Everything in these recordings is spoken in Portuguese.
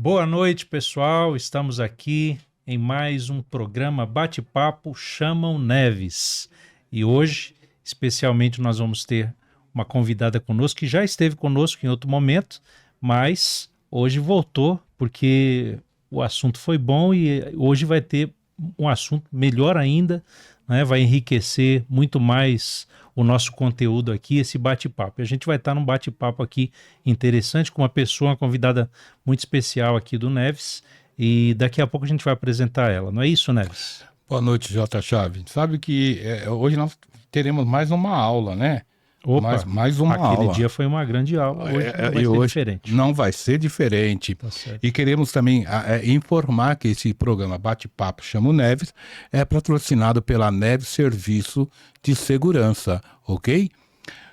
Boa noite, pessoal. Estamos aqui em mais um programa Bate-Papo Chamam Neves. E hoje, especialmente, nós vamos ter uma convidada conosco, que já esteve conosco em outro momento, mas hoje voltou, porque o assunto foi bom e hoje vai ter um assunto melhor ainda, né? Vai enriquecer muito mais o nosso conteúdo aqui, esse bate-papo. A gente vai estar num bate-papo aqui interessante com uma pessoa, uma convidada muito especial aqui do Neves, e daqui a pouco a gente vai apresentar ela. Não é isso, Neves? Boa noite, J. Chave. Sabe que hoje nós teremos mais uma aula, né? Opa, mais uma aquele aula. dia foi uma grande aula, hoje não vai ser hoje diferente. Não vai ser diferente. Tá certo. E queremos também informar que esse programa Bate-Papo Chamo Neves é patrocinado pela Neves Serviço de Segurança, ok?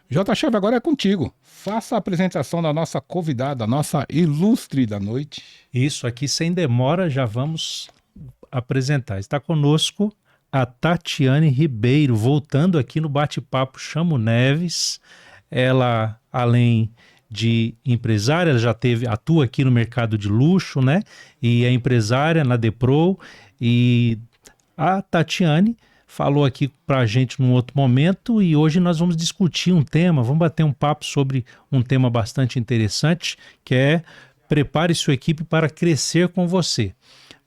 J. Chave, agora é contigo. Faça a apresentação da nossa convidada, nossa ilustre da noite. Isso, aqui sem demora já vamos apresentar. Está conosco a Tatiane Ribeiro, voltando aqui no Bate-Papo Chamo Neves. Ela, além de empresária, ela já atua aqui no mercado de luxo, né? E é empresária na Depro. E a Tatiane falou aqui para a gente num outro momento, e hoje nós vamos discutir um tema, vamos bater um papo sobre um tema bastante interessante, que é prepare sua equipe para crescer com você.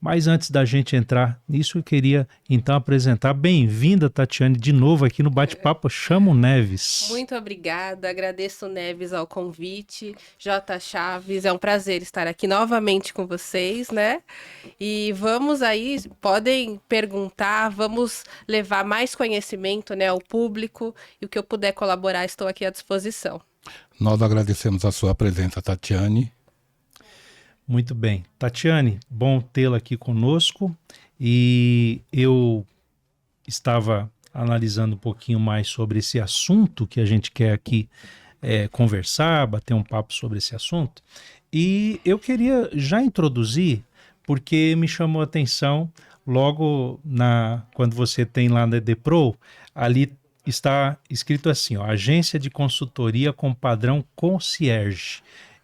Mas antes da gente entrar nisso, eu queria então apresentar. Bem-vinda, Tatiane, de novo aqui no Bate-Papo Chamo Neves. Muito obrigada, agradeço, Neves, ao convite. J. Chaves, é um prazer estar aqui novamente com vocês, né? E vamos aí, podem perguntar, vamos levar mais conhecimento, né, ao público, e o que eu puder colaborar, estou aqui à disposição. Nós agradecemos a sua presença, Tatiane. Muito bem. Tatiane, bom tê-la aqui conosco, e eu estava analisando um pouquinho mais sobre esse assunto que a gente quer aqui conversar, bater um papo sobre esse assunto, e eu queria já introduzir, porque me chamou a atenção logo quando você tem lá na Depro, ali está escrito assim, ó, Agência de Consultoria com Padrão Concierge,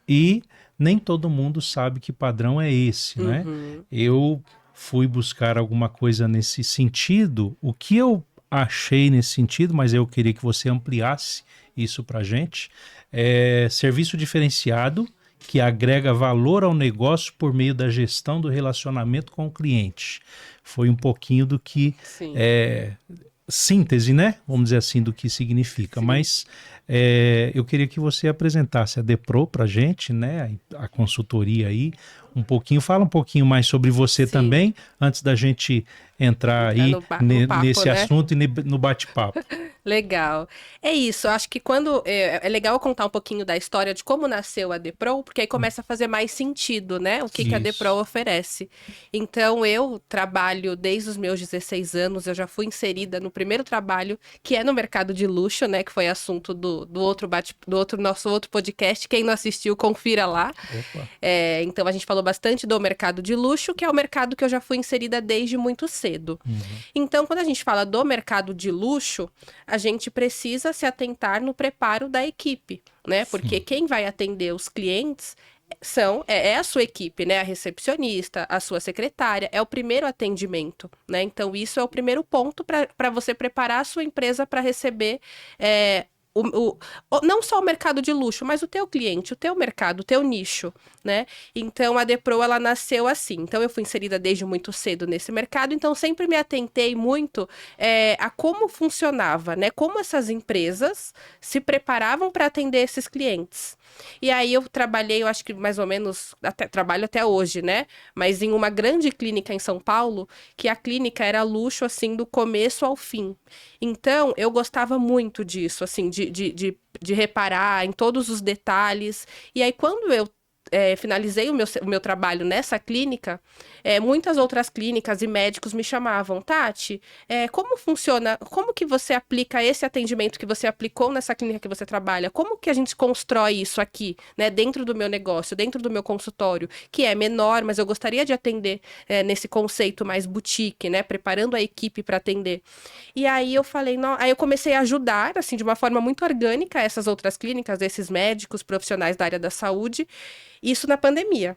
e nem todo mundo sabe que padrão é esse, né? Eu fui buscar alguma coisa nesse sentido, o que eu achei nesse sentido, mas eu queria que você ampliasse isso para a gente, serviço diferenciado que agrega valor ao negócio por meio da gestão do relacionamento com o cliente. Foi um pouquinho do que... síntese, né? Vamos dizer assim, do que significa. Sim. Mas eu queria que você apresentasse a Depro para a gente, né? A consultoria aí, um pouquinho. Fala um pouquinho mais sobre você Sim. também, antes da gente entrar aí nesse assunto, né? E no bate-papo. Legal. É isso, acho que quando... É legal contar um pouquinho da história de como nasceu a Depro, porque aí começa a fazer mais sentido, né? O que a Depro oferece. Então, eu trabalho desde os meus 16 anos, eu já fui inserida no primeiro trabalho, que é no mercado de luxo, né? Que foi assunto do nosso outro podcast. Quem não assistiu, confira lá. Então, a gente falou bastante do mercado de luxo, que é o mercado que eu já fui inserida desde muito cedo. Então, quando a gente fala do mercado de luxo, a gente precisa se atentar no preparo da equipe, né? Porque Sim. quem vai atender os clientes é a sua equipe, né? A recepcionista, a sua secretária, é o primeiro atendimento, né? Então, isso é o primeiro ponto para você preparar a sua empresa para receber... não só o mercado de luxo, mas o teu cliente, o teu mercado, o teu nicho, né? Então, a Depro, ela nasceu assim. Então, eu fui inserida desde muito cedo nesse mercado, então sempre me atentei muito a como funcionava, né? Como essas empresas se preparavam para atender esses clientes. E aí, eu trabalhei, eu acho que mais ou menos, trabalho até hoje, né? Mas em uma grande clínica em São Paulo, que a clínica era luxo, assim, do começo ao fim. Então, eu gostava muito disso, assim, de reparar em todos os detalhes. E aí, quando eu finalizei o meu trabalho nessa clínica, muitas outras clínicas e médicos me chamavam, Tati, como funciona, como que você aplica esse atendimento que você aplicou nessa clínica que você trabalha? Como que a gente constrói isso aqui, né, dentro do meu negócio, dentro do meu consultório, que é menor, mas eu gostaria de atender nesse conceito mais boutique, né, preparando a equipe para atender. E aí eu falei, aí eu comecei a ajudar, assim, de uma forma muito orgânica essas outras clínicas, esses médicos, profissionais da área da saúde, isso na pandemia.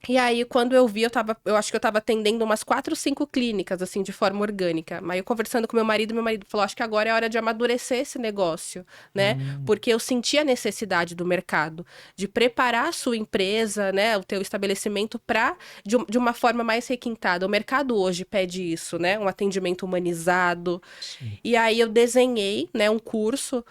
E aí, quando eu vi, eu acho que eu tava atendendo umas 4, 5 clínicas, assim, de forma orgânica. Mas eu conversando com meu marido falou, acho que agora é hora de amadurecer esse negócio, né? Porque eu senti a necessidade do mercado, de preparar a sua empresa, né, o teu estabelecimento de uma forma mais requintada. O mercado hoje pede isso, né? Um atendimento humanizado. Sim. E aí eu desenhei, né, um curso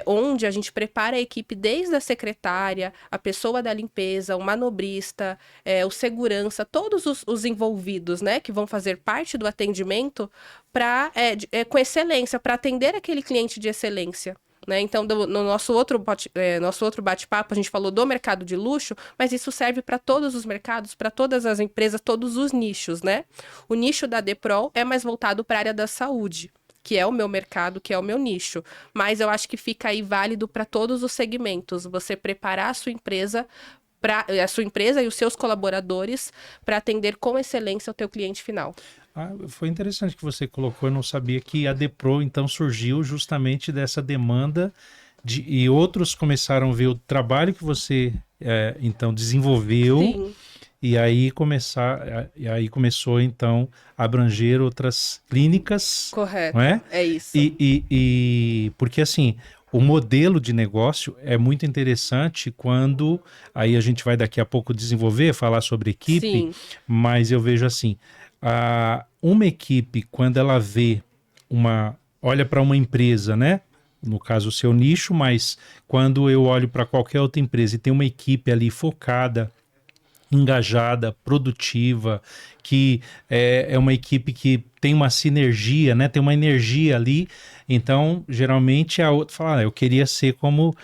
onde a gente prepara a equipe desde a secretária, a pessoa da limpeza, o manobrista, o segurança, todos os envolvidos, né, que vão fazer parte do atendimento com excelência, para atender aquele cliente de excelência. Né? Então, no nosso outro bate-papo, a gente falou do mercado de luxo, mas isso serve para todos os mercados, para todas as empresas, todos os nichos, né? O nicho da Deprol é mais voltado para a área da saúde, que é o meu mercado, que é o meu nicho. Mas eu acho que fica aí válido para todos os segmentos. Você preparar a sua empresa e os seus colaboradores para atender com excelência o teu cliente final. Foi interessante que você colocou, eu não sabia que a Depro então surgiu justamente dessa demanda e outros começaram a ver o trabalho que você então desenvolveu. Sim. E aí começou então a abranger outras clínicas. Correto, não é? É isso. E porque assim, o modelo de negócio é muito interessante quando, aí a gente vai daqui a pouco desenvolver, falar sobre equipe, Sim. mas eu vejo assim, uma equipe, quando ela olha para uma empresa, né? No caso, o seu nicho, mas quando eu olho para qualquer outra empresa e tem uma equipe ali focada, engajada, produtiva, que é uma equipe que tem uma sinergia, né? Tem uma energia ali. Então, geralmente a outra fala, eu queria ser como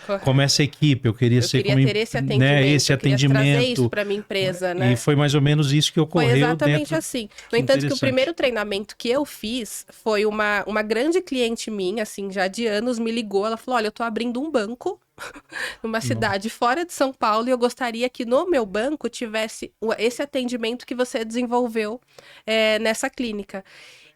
essa equipe, eu queria ter esse atendimento, né? Esse atendimento. Trazer isso para minha empresa, né? E foi mais ou menos isso que ocorreu. Foi exatamente assim. No entanto, que o primeiro treinamento que eu fiz foi uma grande cliente minha, assim, já de anos, me ligou, ela falou, olha, eu tô abrindo um banco numa cidade fora de São Paulo e eu gostaria que no meu banco tivesse esse atendimento que você desenvolveu nessa clínica.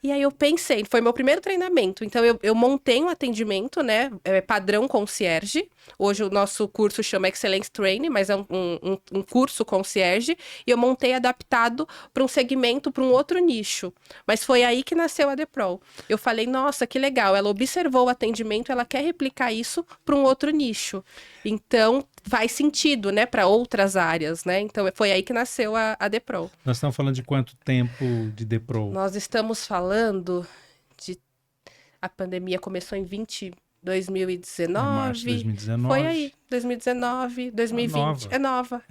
E aí eu pensei, foi meu primeiro treinamento, então eu montei um atendimento, né, padrão concierge. Hoje o nosso curso chama Excellence Training, mas é um curso concierge, e eu montei adaptado para um segmento, para um outro nicho. Mas foi aí que nasceu a Deprol. Eu falei, nossa, que legal, ela observou o atendimento, ela quer replicar isso para um outro nicho. Então, faz sentido, né, para outras áreas, né? Então, foi aí que nasceu a Deprol. Nós estamos falando de quanto tempo de Deprol? Nós estamos falando de... A pandemia começou em 2019. Março de 2019. Foi aí, 2019, 2020. É nova.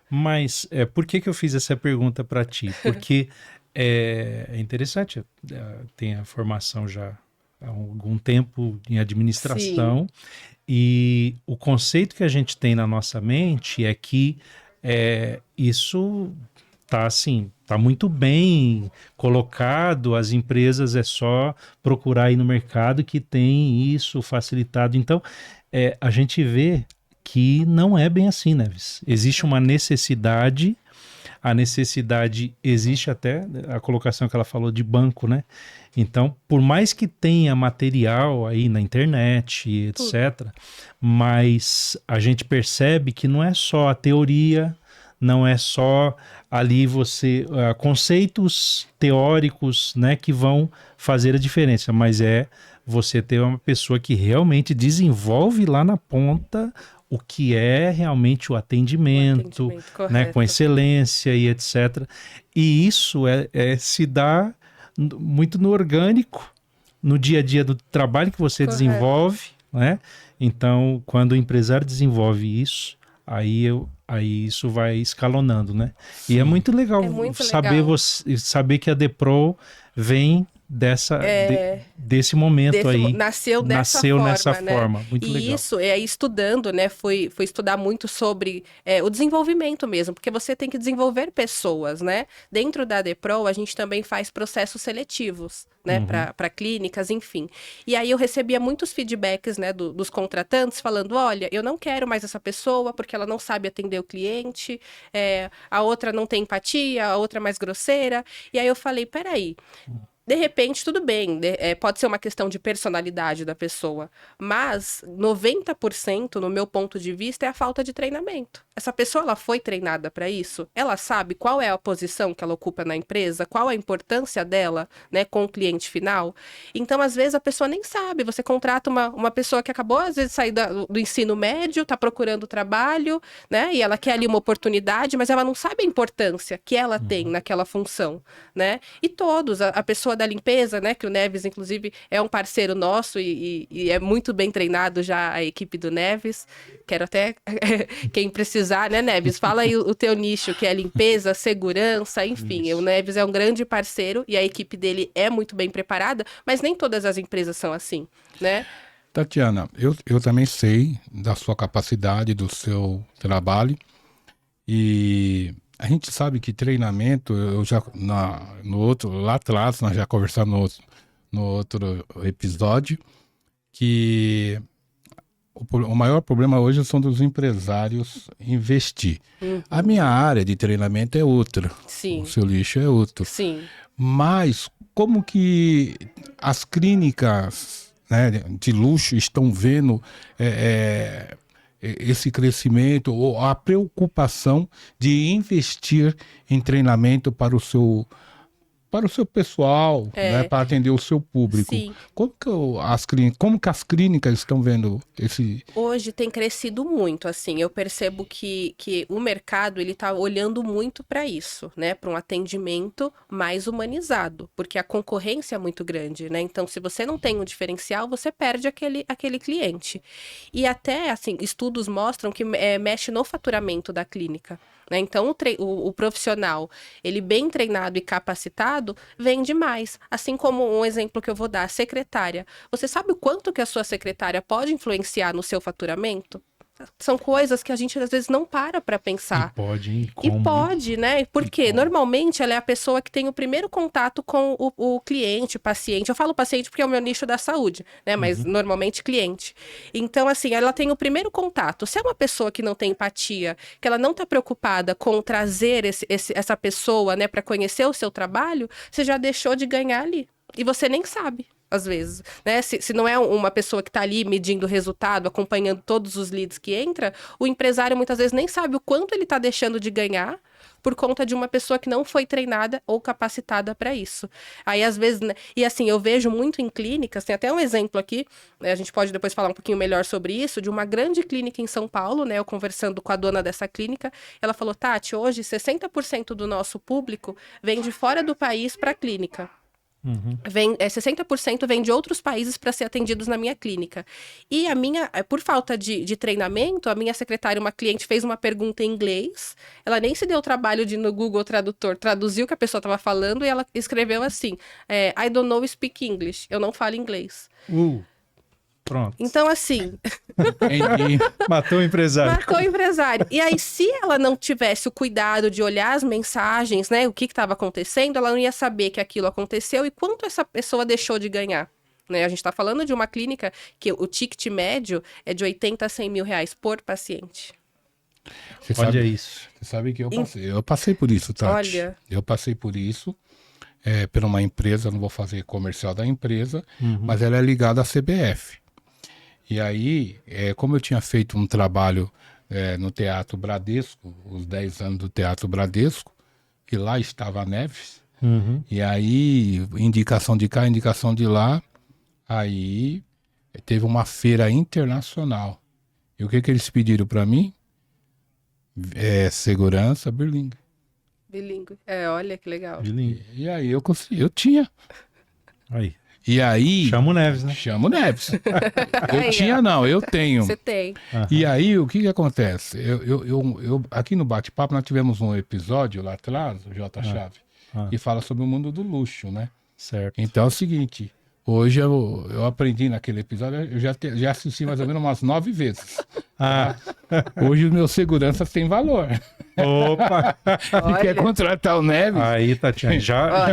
Mas por que eu fiz essa pergunta para ti? Porque é interessante, tem a formação já há algum tempo em administração. Sim. E o conceito que a gente tem na nossa mente é que isso tá muito bem colocado, as empresas é só procurar aí no mercado que tem isso facilitado. Então, a gente vê que não é bem assim, Neves. Existe uma necessidade, a necessidade existe até, a colocação que ela falou de banco, né? Então, por mais que tenha material aí na internet, etc., mas a gente percebe que não é só a teoria, não é só ali conceitos teóricos, né, que vão fazer a diferença, mas você ter uma pessoa que realmente desenvolve lá na ponta o que é realmente o atendimento né, com excelência e etc. E isso se dá muito no orgânico, no dia a dia do trabalho que você desenvolve, né? Então, quando o empresário desenvolve isso, aí isso vai escalonando, né? Sim. E é muito legal saber que a Deprol vem desse momento aí. Nasceu dessa forma. Muito legal. E isso, estudando, né? Fui estudar muito sobre o desenvolvimento mesmo, porque você tem que desenvolver pessoas, né? Dentro da Deprol, a gente também faz processos seletivos, né? Para clínicas, enfim. E aí eu recebia muitos feedbacks, né? Dos contratantes falando, olha, eu não quero mais essa pessoa porque ela não sabe atender o cliente, a outra não tem empatia, a outra é mais grosseira. E aí eu falei, peraí, De repente, tudo bem, pode ser uma questão de personalidade da pessoa, mas 90%, no meu ponto de vista, é a falta de treinamento. Essa pessoa, ela foi treinada para isso? Ela sabe qual é a posição que ela ocupa na empresa? Qual a importância dela, né, com o cliente final? Então, às vezes, a pessoa nem sabe. Você contrata uma pessoa que acabou, às vezes, de sair do ensino médio, está procurando trabalho, né, e ela quer ali uma oportunidade, mas ela não sabe a importância que ela tem naquela função, né? E todos, a pessoa da limpeza, né, que o Neves, inclusive, é um parceiro nosso e é muito bem treinado já a equipe do Neves. Quero até, quem precisar, né, Neves, fala aí o teu nicho, que é limpeza, segurança, enfim. Isso. O Neves é um grande parceiro e a equipe dele é muito bem preparada, mas nem todas as empresas são assim, né? Tatiana, eu também sei da sua capacidade, do seu trabalho, e a gente sabe que treinamento, eu já lá atrás, nós já conversamos no outro episódio, que o maior problema hoje são dos empresários investir. A minha área de treinamento é outra, Sim. o seu lixo é outro. Sim. Mas como que as clínicas, né, de luxo estão vendo esse crescimento ou a preocupação de investir em treinamento para o seu pessoal, né, para atender o seu público? Sim. Como que as clínicas estão vendo esse... Hoje tem crescido muito, assim, eu percebo que o mercado, ele tá olhando muito para isso, né, para um atendimento mais humanizado, porque a concorrência é muito grande, né, então se você não tem um diferencial, você perde aquele cliente. E até, assim, estudos mostram que mexe no faturamento da clínica, né, então o profissional, ele bem treinado e capacitado, vende mais, assim como um exemplo que eu vou dar, a secretária. Você sabe o quanto que a sua secretária pode influenciar no seu faturamento? São coisas que a gente às vezes não para pensar. E pode, hein? E Como? pode, né? Porque como? normalmente ela é a pessoa que tem o primeiro contato com o cliente, paciente. Eu falo paciente porque é o meu nicho da saúde, né? Mas normalmente cliente. Então, assim, ela tem o primeiro contato. Se é uma pessoa que não tem empatia, que ela não está preocupada com trazer essa pessoa, né, para conhecer o seu trabalho, você já deixou de ganhar ali. E você nem sabe. Às vezes, né? Se não é uma pessoa que está ali medindo o resultado, acompanhando todos os leads que entra, o empresário muitas vezes nem sabe o quanto ele está deixando de ganhar por conta de uma pessoa que não foi treinada ou capacitada para isso. Aí, às vezes, né? E assim, eu vejo muito em clínicas, tem até um exemplo aqui, né? A gente pode depois falar um pouquinho melhor sobre isso, de uma grande clínica em São Paulo, né? Eu conversando com a dona dessa clínica, ela falou, Tati, hoje 60% do nosso público vem de fora do país para a clínica. 60% vem de outros países para ser atendidos na minha clínica. E por falta de treinamento, a minha secretária, uma cliente, fez uma pergunta em inglês. Ela nem se deu o trabalho de ir no Google Tradutor, traduziu o que a pessoa estava falando e ela escreveu assim: I don't know speak English. Eu não falo inglês. Pronto. Então, assim. Matou o empresário. Matou o empresário. E aí, se ela não tivesse o cuidado de olhar as mensagens, né, o que estava acontecendo, ela não ia saber que aquilo aconteceu e quanto essa pessoa deixou de ganhar. Né? A gente está falando de uma clínica que o ticket médio é de 80 a 100 mil reais por paciente. Olha isso. Você sabe que eu passei por isso, Tati. Olha. Eu passei por isso. Por uma empresa, não vou fazer comercial da empresa, mas ela é ligada à CBF. E aí, como eu tinha feito um trabalho no Teatro Bradesco, os 10 anos do Teatro Bradesco, e lá estava a Neves, e aí, indicação de cá, indicação de lá, aí teve uma feira internacional. E o que eles pediram para mim? Segurança bilíngue. Bilíngue. Olha que legal. Bilíngue. E aí eu consegui, eu tinha. Aí. E aí... Chama o Neves, né? Chama o Neves. Eu tinha não, eu tenho. Você tem. E aí, o que acontece? Eu aqui no Bate-Papo, nós tivemos um episódio lá atrás, o J. Chave, que fala sobre o mundo do luxo, né? Certo. Então é o seguinte, hoje eu aprendi naquele episódio, eu já assisti mais ou menos umas 9 vezes. Hoje os meus seguranças têm valor. Opa! E quer contratar o Neves? Aí, Tatiana, já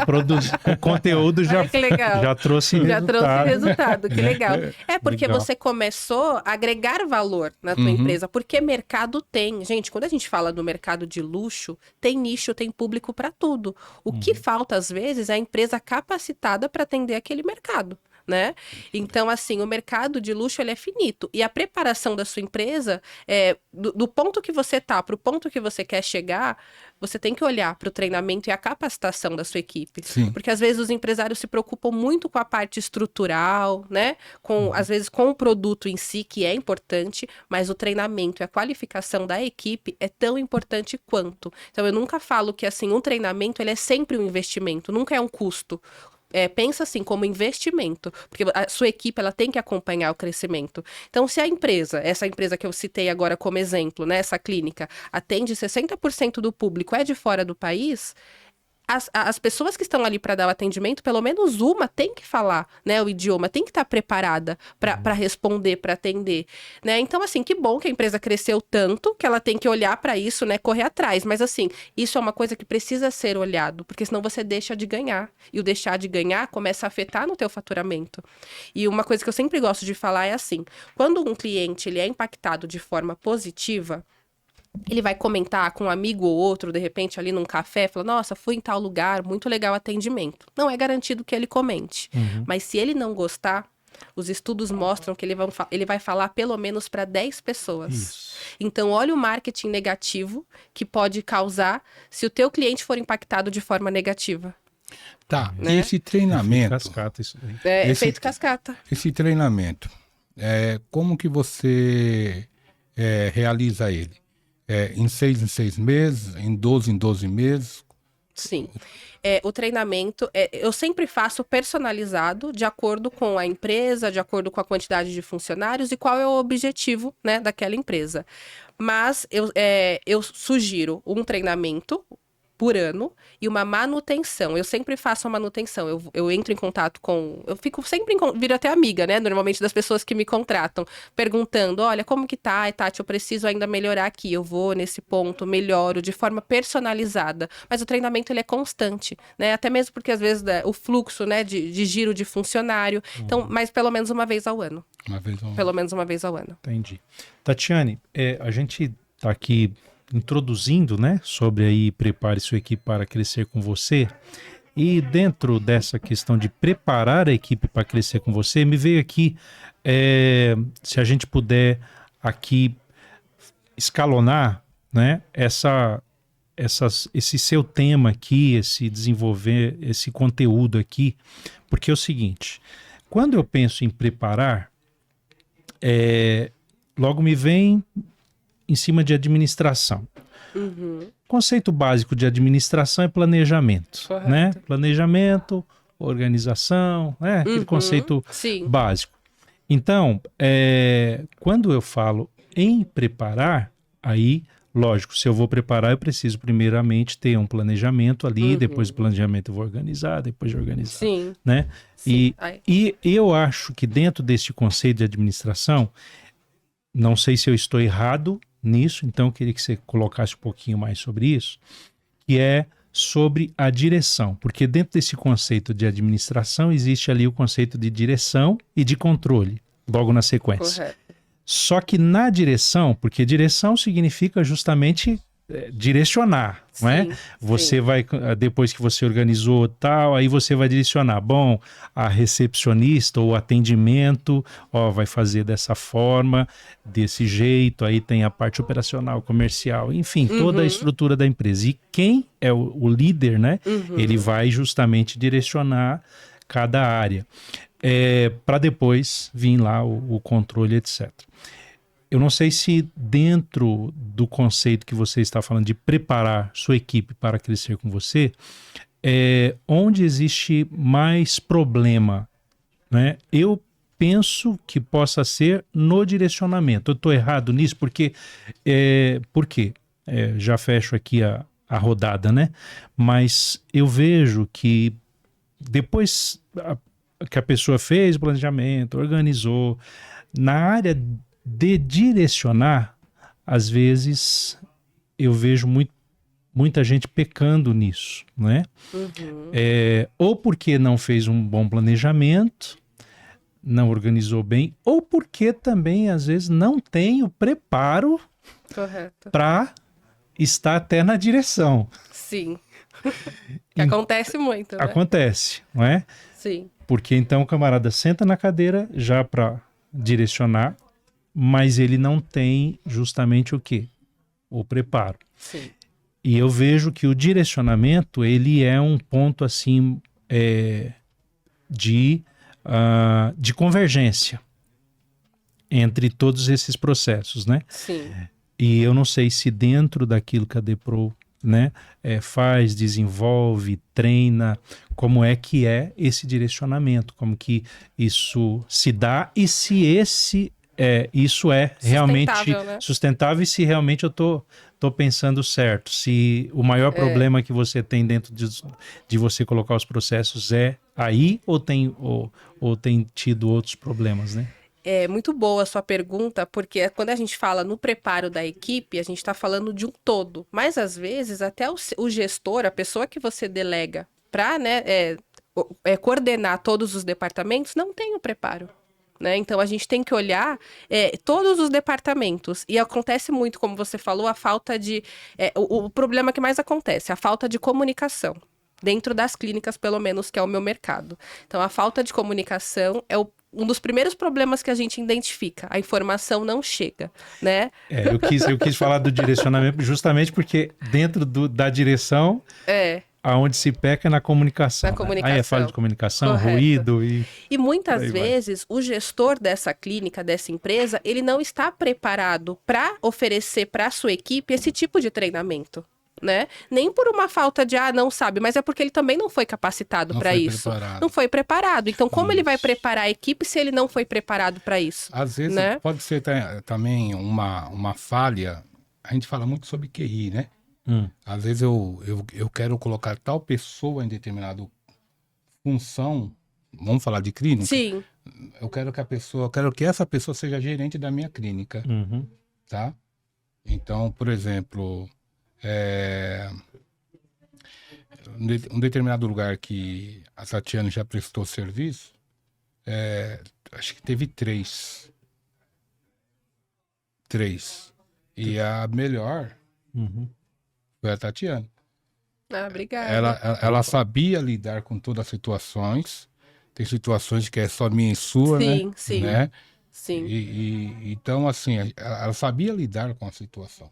produziu o conteúdo, Olha que legal. já trouxe Já resultado. trouxe resultado, que legal. É porque Legal. você começou a agregar valor na tua empresa, porque mercado tem. Gente, quando a gente fala do mercado de luxo, tem nicho, tem público para tudo. O que falta, às vezes, é a empresa capacitada para atender aquele mercado. Né? Então, assim, o mercado de luxo ele é finito. E a preparação da sua empresa, do ponto que você tá para o ponto que você quer chegar, você tem que olhar para o treinamento e a capacitação da sua equipe. Sim. Porque às vezes os empresários se preocupam muito com a parte estrutural, né? Às vezes com o produto em si, que é importante, mas o treinamento e a qualificação da equipe é tão importante quanto. Então, eu nunca falo que assim, um treinamento ele é sempre um investimento, nunca é um custo. Pensa assim, como investimento, porque a sua equipe ela tem que acompanhar o crescimento. Então, se a empresa, essa empresa que eu citei agora como exemplo, né, essa clínica, atende 60% do público é de fora do país, as pessoas que estão ali para dar o atendimento, pelo menos uma tem que falar, né, o idioma, tem que estar preparada para responder, para atender, né? Então, assim, que bom que a empresa cresceu tanto que ela tem que olhar para isso, né, correr atrás. Mas, assim, isso é uma coisa que precisa ser olhado, porque senão você deixa de ganhar. E o deixar de ganhar começa a afetar no teu faturamento. E uma coisa que eu sempre gosto de falar é assim, quando um cliente ele é impactado de forma positiva, ele vai comentar com um amigo ou outro, de repente, ali num café, fala, nossa, fui em tal lugar, muito legal o atendimento. Não é garantido que ele comente. Mas se ele não gostar, os estudos mostram que ele vai falar pelo menos para 10 pessoas. Isso. Então, olha o marketing negativo que pode causar se o teu cliente for impactado de forma negativa. Tá, Né? esse treinamento, Cascata isso daí. É Esse- efeito cascata. esse treinamento, como que você realiza ele? Em 6 meses, em 12 meses? Sim. O treinamento, eu sempre faço personalizado de acordo com a empresa, de acordo com a quantidade de funcionários e qual é o objetivo, né, daquela empresa. Mas eu sugiro um treinamento por ano e uma manutenção. Eu sempre faço a manutenção. Eu entro em contato com... Eu fico sempre viro até amiga, né? Normalmente das pessoas que me contratam, perguntando, olha, como que tá? Ai, Tati, eu preciso ainda melhorar aqui. Eu vou nesse ponto, melhoro de forma personalizada. Mas o treinamento, ele é constante, né? Até mesmo porque, às vezes, o fluxo, né, de giro de funcionário. Então, mas pelo menos uma vez ao ano. Uma vez ou Pelo menos uma vez ao ano. Entendi. Tatiane, a gente está aqui introduzindo, né, sobre aí prepare sua equipe para crescer com você. E dentro dessa questão de preparar a equipe para crescer com você, me veio aqui, se a gente puder aqui escalonar, né, esse seu tema aqui, esse desenvolver esse conteúdo aqui, porque é o seguinte, quando eu penso em preparar, logo me vem em cima de administração. Conceito básico de administração é planejamento, Correto. né? Planejamento, organização, né? Aquele conceito Sim. básico. Então, quando eu falo em preparar, aí, lógico, se eu vou preparar, eu preciso primeiramente ter um planejamento ali, depois do planejamento eu vou organizar, depois de organizar, Sim. né? Sim. E eu acho que dentro deste conceito de administração, não sei se eu estou errado nisso, então eu queria que você colocasse um pouquinho mais sobre isso, que é sobre a direção, porque dentro desse conceito de administração existe ali o conceito de direção e de controle, logo na sequência. Correto. Só que na direção, porque direção significa justamente direcionar, não é? Sim, Você sim. vai, depois que você organizou tal, aí você vai direcionar. Bom, a recepcionista ou atendimento, vai fazer dessa forma, desse jeito, aí tem a parte operacional, comercial, enfim, toda a estrutura da empresa. E quem é o líder, né? Ele vai justamente direcionar cada área, para depois vir lá o controle, etc. Eu não sei se dentro do conceito que você está falando de preparar sua equipe para crescer com você, onde existe mais problema, né? Eu penso que possa ser no direcionamento. Eu estou errado nisso porque, por quê? Já fecho aqui a rodada, né? Mas eu vejo que depois que a pessoa fez o planejamento, organizou, na área de direcionar, às vezes, eu vejo muita gente pecando nisso, né? Uhum. Ou porque não fez um bom planejamento, não organizou bem, ou porque também, às vezes, não tem o preparo Correto. para estar até na direção. Sim. Que acontece muito, né? Acontece, não é? Sim. Porque então o camarada senta na cadeira já para direcionar, mas ele não tem justamente o quê? O preparo. Sim. E eu vejo que o direcionamento, ele é um ponto assim de convergência entre todos esses processos, né? Sim. E eu não sei se dentro daquilo que a DEPRO, né, faz, desenvolve, treina, como é que é esse direcionamento, como que isso se dá e se isso é realmente Sustentável, né? sustentável e se realmente eu tô pensando certo, se o maior problema que você tem dentro de você colocar os processos é aí ou tem tido outros problemas, né? É muito boa a sua pergunta, porque quando a gente fala no preparo da equipe, a gente está falando de um todo. Mas, às vezes, até o gestor, a pessoa que você delega para, né, coordenar todos os departamentos, não tem o preparo. Né? Então, a gente tem que olhar todos os departamentos. E acontece muito, como você falou, a falta de... o problema que mais acontece, a falta de comunicação. Dentro das clínicas, pelo menos, que é o meu mercado. Então, a falta de comunicação é um dos primeiros problemas que a gente identifica. A informação não chega, né? Eu quis falar do direcionamento justamente porque dentro da direção, aonde se peca é na comunicação. Na comunicação. Aí é falha de comunicação, Correto. Ruído E muitas aí vezes o gestor dessa clínica, dessa empresa, ele não está preparado para oferecer para a sua equipe esse tipo de treinamento. Né? Nem por uma falta de, não sabe, mas é porque ele também não foi capacitado para isso. Preparado. Não foi preparado. Então, como ele vai Isso. preparar a equipe se ele não foi preparado para isso? Às vezes né? pode ser também uma falha. A gente fala muito sobre QI, né? Às vezes eu quero colocar tal pessoa em determinada função. Vamos falar de clínica? Sim. Eu quero que essa pessoa seja gerente da minha clínica, tá? Então, por exemplo, um determinado lugar que a Tatiana já prestou serviço, acho que teve três. E a melhor foi a Tatiana. Obrigada. Ela sabia lidar com todas as situações. Tem situações que é só minha e sua, Sim, né? sim. Né? Sim. Então, assim, ela sabia lidar com a situação.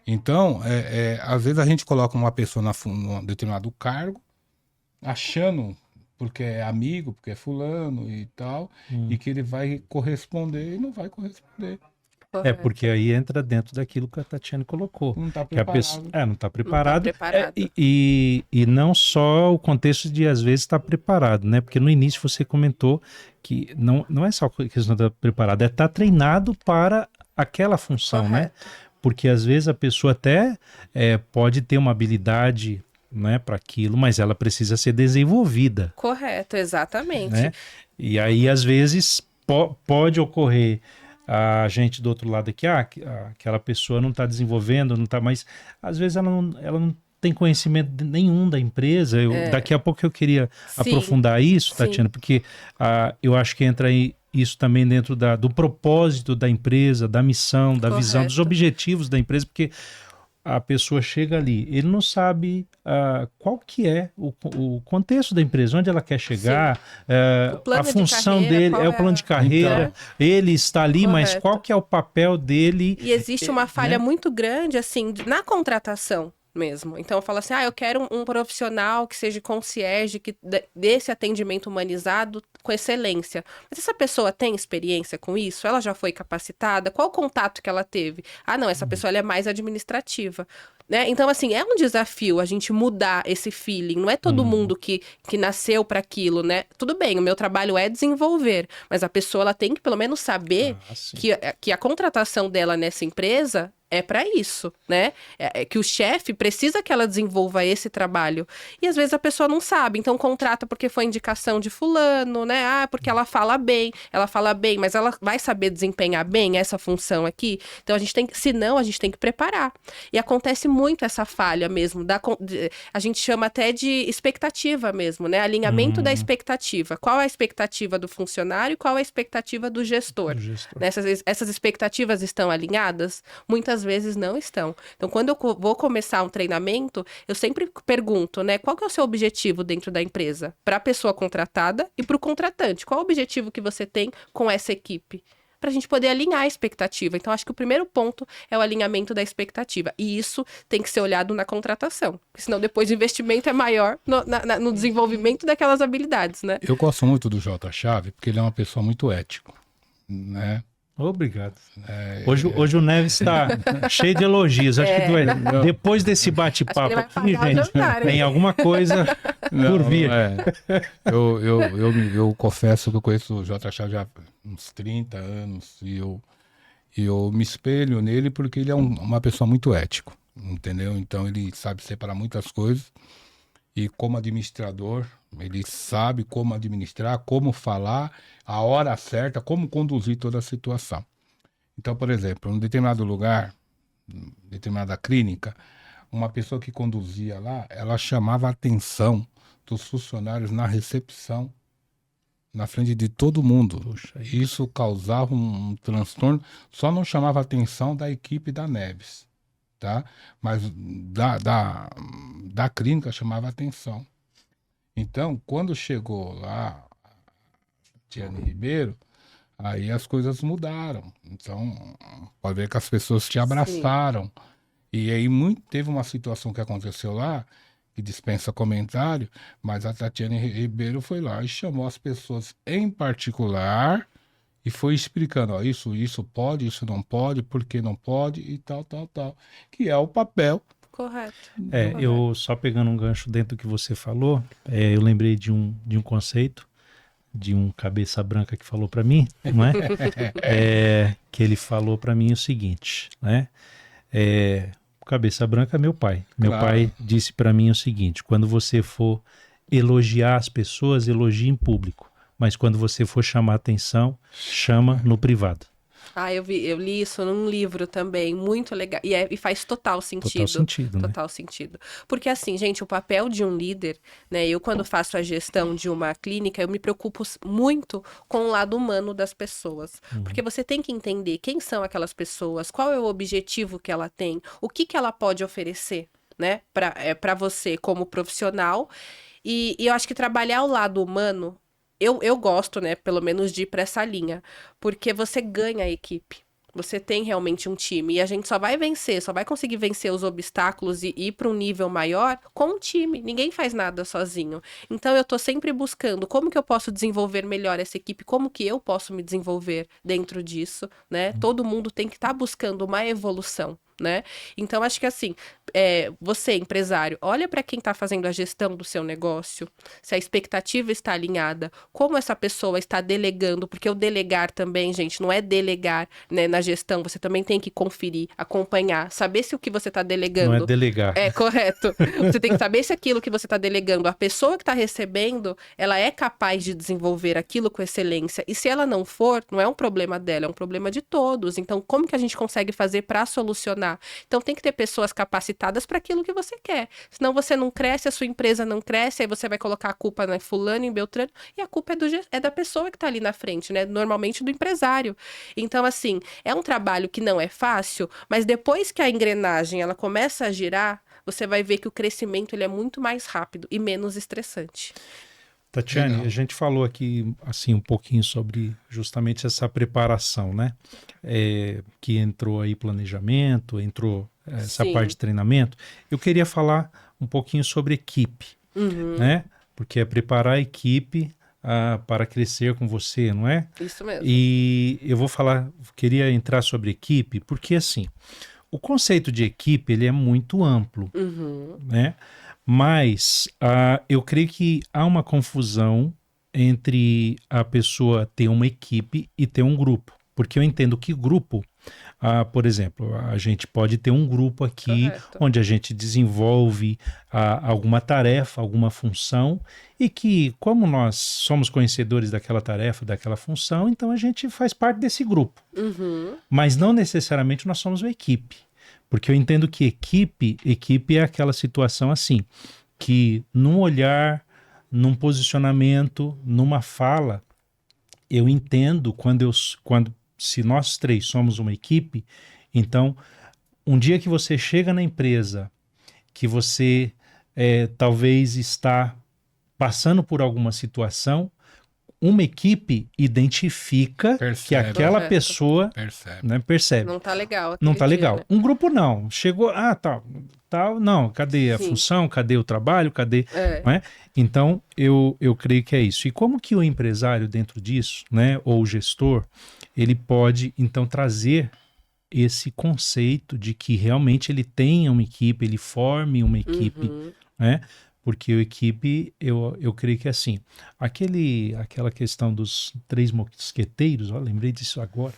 Então, às vezes a gente coloca uma pessoa num determinado cargo, achando, porque é amigo, porque é fulano e tal, e que ele vai corresponder e não vai corresponder. Porque aí entra dentro daquilo que a Tatiane colocou. Não está Que a preparado. pessoa, não está preparado. Não tá preparado. E não só o contexto de, às vezes, estar preparado, né? Porque no início você comentou que não é só a questão de estar preparado, é estar treinado para aquela função, Correto. né? Porque às vezes a pessoa até pode ter uma habilidade, né, para aquilo, mas ela precisa ser desenvolvida. Correto, exatamente. Né? E aí, às vezes, pode ocorrer a gente do outro lado aqui, aquela pessoa não está desenvolvendo, não está mais. Às vezes ela não tem conhecimento nenhum da empresa. Daqui a pouco eu queria aprofundar isso, Tatiana, porque eu acho que entra aí isso também dentro do propósito da empresa, da missão, da visão, dos objetivos da empresa, porque a pessoa chega ali, ele não sabe qual que é o contexto da empresa, onde ela quer chegar, a função dele, o plano de carreira, ele está ali, mas qual que é o papel dele? E existe uma falha muito grande, assim, na contratação mesmo. Então eu falo assim, eu quero um profissional que seja concierge, que dê esse atendimento humanizado com excelência. Mas essa pessoa tem experiência com isso? Ela já foi capacitada? Qual o contato que ela teve? Não, essa pessoa ela é mais administrativa. Né? Então, assim, é um desafio a gente mudar esse feeling. Não é todo mundo que nasceu para aquilo, né? Tudo bem, o meu trabalho é desenvolver, mas a pessoa ela tem que pelo menos saber que a contratação dela nessa empresa é para isso, né? É que o chefe precisa que ela desenvolva esse trabalho. E às vezes a pessoa não sabe, então contrata porque foi indicação de fulano, né? Ah, porque ela fala bem, mas ela vai saber desempenhar bem essa função aqui. Então senão a gente tem que preparar. E acontece muito essa falha mesmo, a gente chama até de expectativa mesmo, né? Alinhamento da expectativa. Qual é a expectativa do funcionário e qual é a expectativa do gestor? Essas expectativas estão alinhadas? Muitas vezes não estão. Então, quando eu vou começar um treinamento, eu sempre pergunto, né, qual que é o seu objetivo dentro da empresa? Para a pessoa contratada e para o contratante. Qual é o objetivo que você tem com essa equipe? Para a gente poder alinhar a expectativa. Então, acho que o primeiro ponto é o alinhamento da expectativa. E isso tem que ser olhado na contratação. Porque senão depois o investimento é maior no desenvolvimento daquelas habilidades, né? Eu gosto muito do J. Chave, porque ele é uma pessoa muito ética, né? Obrigado. Hoje o Neves está cheio de elogios. Acho que depois desse bate-papo aqui, gente, tem alguma coisa por vir. Eu confesso que eu conheço o J. Chave já há uns 30 anos e eu me espelho nele porque ele é uma pessoa muito ética, entendeu? Então ele sabe separar muitas coisas e como administrador, ele sabe como administrar, como falar, a hora certa, como conduzir toda a situação. Então, por exemplo, em um determinado lugar, determinada clínica, uma pessoa que conduzia lá, ela chamava a atenção dos funcionários na recepção, na frente de todo mundo. Puxa, isso causava um transtorno, só não chamava a atenção da equipe da Neves, tá? Mas da clínica chamava a atenção. Então, quando chegou lá a Tiane Ribeiro, aí as coisas mudaram. Então, pode ver que as pessoas te abraçaram. Sim. E aí teve uma situação que aconteceu lá, que dispensa comentário, mas a Tatiane Ribeiro foi lá e chamou as pessoas em particular e foi explicando, ó, isso pode, isso não pode, por que não pode e tal, que é o papel. Correto. Eu só pegando um gancho dentro do que você falou, eu lembrei de um conceito, de um cabeça branca que falou para mim, não é? Que ele falou para mim o seguinte, né? O cabeça branca é meu pai. Meu pai disse para mim o seguinte, quando você for elogiar as pessoas, elogie em público, mas quando você for chamar atenção, chama no privado. Eu li isso num livro também, muito legal, e faz total sentido. Total sentido. Porque assim, gente, o papel de um líder, né, eu quando faço a gestão de uma clínica, eu me preocupo muito com o lado humano das pessoas. Porque você tem que entender quem são aquelas pessoas, qual é o objetivo que ela tem, o que ela pode oferecer, né, para você como profissional. E eu acho que trabalhar o lado humano, eu gosto, né, pelo menos de ir para essa linha, porque você ganha a equipe, você tem realmente um time, e a gente só vai conseguir vencer os obstáculos e ir para um nível maior com um time, ninguém faz nada sozinho. Então eu tô sempre buscando como que eu posso desenvolver melhor essa equipe, como que eu posso me desenvolver dentro disso, né, todo mundo tem que estar buscando uma evolução, né? Então, acho que assim, você, empresário, olha para quem está fazendo a gestão do seu negócio, se a expectativa está alinhada, como essa pessoa está delegando, porque o delegar também, gente, não é delegar, né, na gestão, você também tem que conferir, acompanhar, saber se o que você está delegando... Não é delegar. É, correto. Você tem que saber se aquilo que você está delegando, a pessoa que está recebendo, ela é capaz de desenvolver aquilo com excelência, e se ela não for, não é um problema dela, é um problema de todos. Então, como que a gente consegue fazer para solucionar? Então tem que ter pessoas capacitadas para aquilo que você quer. Senão você não cresce, a sua empresa não cresce, aí você vai colocar a culpa na fulano, em Beltrano, e a culpa é da pessoa que está ali na frente, né? Normalmente do empresário. Então, assim, é um trabalho que não é fácil, mas depois que a engrenagem ela começa a girar, você vai ver que o crescimento ele é muito mais rápido e menos estressante. Tatiane, a gente falou aqui assim um pouquinho sobre justamente essa preparação, né? Que entrou aí planejamento, entrou essa Sim. parte de treinamento. Eu queria falar um pouquinho sobre equipe, né? Porque é preparar a equipe para crescer com você, não é? Isso mesmo. E eu queria entrar sobre equipe, porque assim, o conceito de equipe ele é muito amplo, né? Mas eu creio que há uma confusão entre a pessoa ter uma equipe e ter um grupo. Porque eu entendo que grupo, por exemplo, a gente pode ter um grupo aqui Correto. onde a gente desenvolve alguma tarefa, alguma função, e que, como nós somos conhecedores daquela tarefa, daquela função, então a gente faz parte desse grupo. Uhum. Mas não necessariamente nós somos uma equipe. Porque eu entendo que equipe é aquela situação assim, que num olhar, num posicionamento, numa fala, eu entendo se nós três somos uma equipe, então um dia que você chega na empresa, que você talvez está passando por alguma situação, uma equipe identifica que aquela Correto. pessoa percebe. Não tá legal. Não tá aquele legal. dia, né? Um grupo não. Chegou, tal, não. Cadê a Sim. função? Cadê o trabalho? Cadê? É. Não é? Então, eu creio que é isso. E como que o empresário dentro disso, né, ou o gestor, ele pode, então, trazer esse conceito de que realmente ele tenha uma equipe, ele forme uma equipe, Uhum. né? Porque a equipe, eu creio que é assim, aquela questão dos 3 mosqueteiros, lembrei disso agora.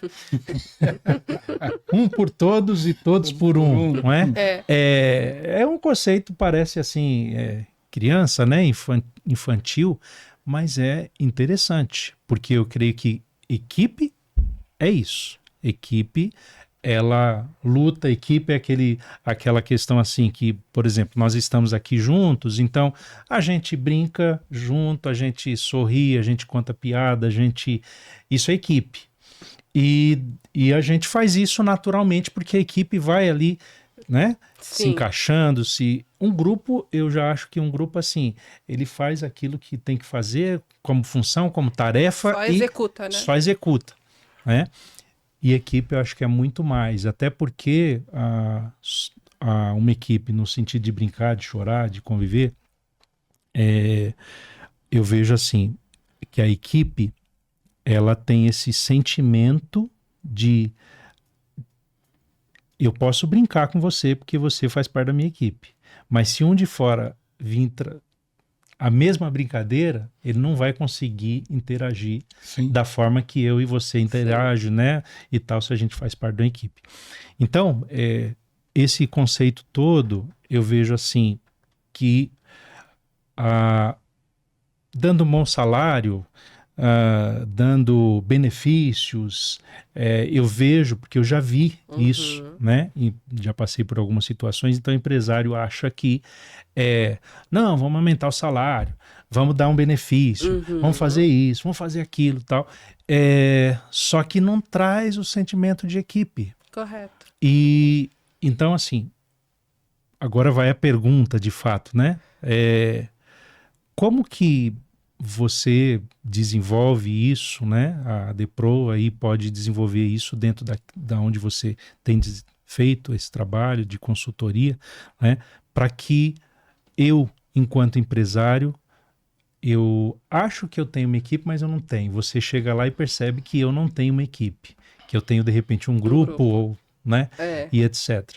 Um por todos e todos por um, não é? É um conceito, parece assim, criança, né? Infantil, mas é interessante, porque eu creio que equipe é isso. Equipe, ela luta, equipe é aquela questão assim que, por exemplo, nós estamos aqui juntos, então a gente brinca junto, a gente sorri, a gente conta piada, isso é equipe. E a gente faz isso naturalmente porque a equipe vai ali, né, se Sim. encaixando, um grupo, eu já acho que um grupo assim, ele faz aquilo que tem que fazer como função, como tarefa Só e executa, né? só executa, né? E equipe eu acho que é muito mais, até porque uma equipe no sentido de brincar, de chorar, de conviver, eu vejo assim, que a equipe, ela tem esse sentimento de eu posso brincar com você porque você faz parte da minha equipe, mas se um de fora vir a mesma brincadeira, ele não vai conseguir interagir da forma que eu e você interagem, né? E tal, se a gente faz parte da equipe. Então, esse conceito todo, eu vejo assim, que dando um bom salário, dando benefícios, eu vejo, porque eu já vi isso, né? E já passei por algumas situações, então o empresário acha que não, vamos aumentar o salário, vamos dar um benefício, vamos fazer isso, vamos fazer aquilo, tal. Só que não traz o sentimento de equipe. Correto. E então, assim, agora vai a pergunta de fato, né? Como que você desenvolve isso, né? A DePro aí pode desenvolver isso dentro da onde você tem feito esse trabalho de consultoria, né? Para que eu, enquanto empresário, eu acho que eu tenho uma equipe, mas eu não tenho. Você chega lá e percebe que eu não tenho uma equipe, que eu tenho de repente um grupo. Ou, né? E etc.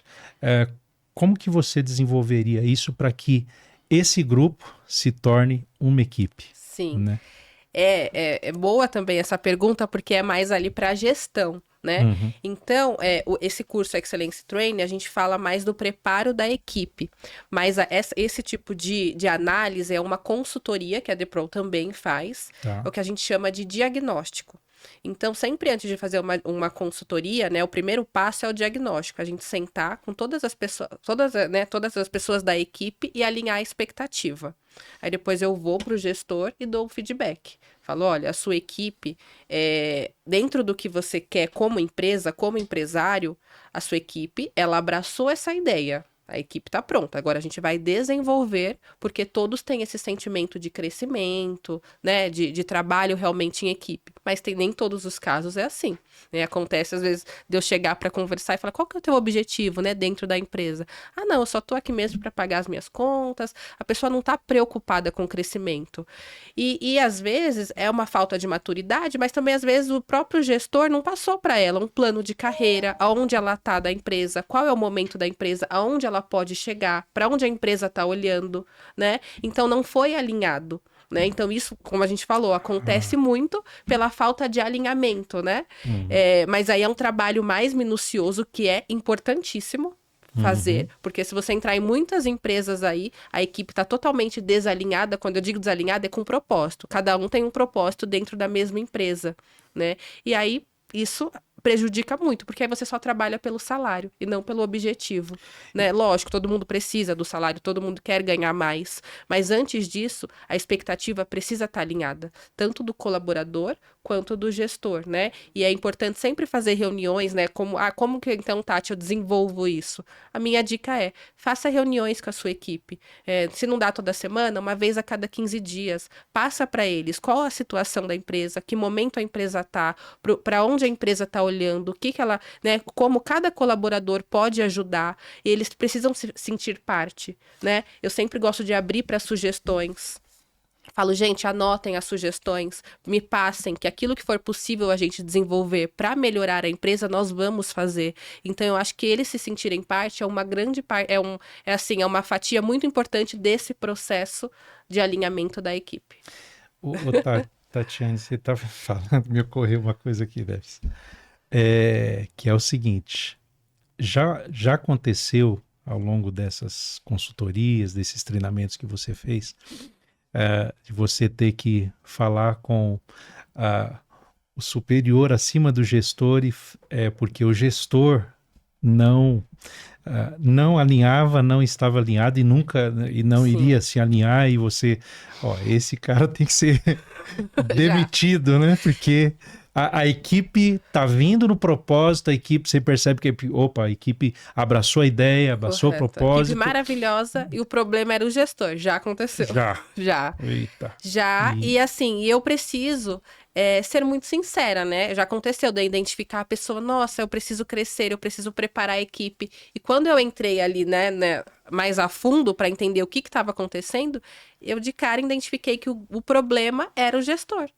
Como que você desenvolveria isso para que esse grupo se torne uma equipe? Sim. Né? É boa também essa pergunta, porque é mais ali para a gestão, né? Uhum. Então, esse curso Excellence Training, a gente fala mais do preparo da equipe. Mas esse tipo de análise é uma consultoria que a DePro também faz, o que a gente chama de diagnóstico. Então, sempre antes de fazer uma consultoria, né, o primeiro passo é o diagnóstico. A gente sentar com todas as pessoas, todas as pessoas da equipe e alinhar a expectativa. Aí depois eu vou para o gestor e dou um feedback. Falo, olha, a sua equipe, dentro do que você quer como empresa, como empresário, a sua equipe, ela abraçou essa ideia. A equipe está pronta. Agora a gente vai desenvolver, porque todos têm esse sentimento de crescimento, né? De trabalho realmente em equipe. Mas nem todos os casos é assim. Né? Acontece, às vezes, de eu chegar para conversar e falar, qual que é o teu objetivo, né? Dentro da empresa? Ah, não, eu só tô aqui mesmo para pagar as minhas contas. A pessoa não está preocupada com o crescimento. E às vezes, é uma falta de maturidade, mas também, às vezes, o próprio gestor não passou para ela um plano de carreira, aonde ela está da empresa, qual é o momento da empresa, aonde ela pode chegar, para onde a empresa está olhando, né? Então, não foi alinhado. né? Então isso, como a gente falou, acontece muito pela falta de alinhamento, né? Mas aí é um trabalho mais minucioso que é importantíssimo fazer, porque se você entrar em muitas empresas aí, a equipe está totalmente desalinhada. Quando eu digo desalinhada, é com propósito. Cada um tem um propósito dentro da mesma empresa, né? E aí, isso prejudica muito, porque aí você só trabalha pelo salário e não pelo objetivo, né? Lógico, todo mundo precisa do salário, todo mundo quer ganhar mais, mas antes disso, a expectativa precisa estar alinhada, tanto do colaborador quanto do gestor, né? E é importante sempre fazer reuniões, né? Como que então, Tati, eu desenvolvo isso? A minha dica é, faça reuniões com a sua equipe. Se não dá toda semana, uma vez a cada 15 dias, passa para eles qual a situação da empresa, que momento a empresa está, para onde a empresa está olhando, o que ela, né, como cada colaborador pode ajudar, e eles precisam se sentir parte, né? Eu sempre gosto de abrir para sugestões. Falo, gente, anotem as sugestões, me passem, que aquilo que for possível a gente desenvolver para melhorar a empresa, nós vamos fazer. Então, eu acho que eles se sentirem parte é uma grande parte, é uma fatia muito importante desse processo de alinhamento da equipe. Tatiane, você estava falando, me ocorreu uma coisa aqui, Deves. Que é o seguinte, já aconteceu ao longo dessas consultorias, desses treinamentos que você fez, de você ter que falar com o superior acima do gestor, porque o gestor não alinhava, não estava alinhado e não iria se alinhar, e você, esse cara tem que ser demitido, né? Porque a equipe tá vindo no propósito, a equipe, você percebe que a equipe abraçou a ideia, abraçou o propósito. Equipe maravilhosa, e o problema era o gestor. Já aconteceu. Já. Eita. Já, e assim, eu preciso ser muito sincera, né? Já aconteceu de eu identificar a pessoa, nossa, eu preciso crescer, eu preciso preparar a equipe. E quando eu entrei ali, né mais a fundo para entender o que estava acontecendo, eu de cara identifiquei que o problema era o gestor.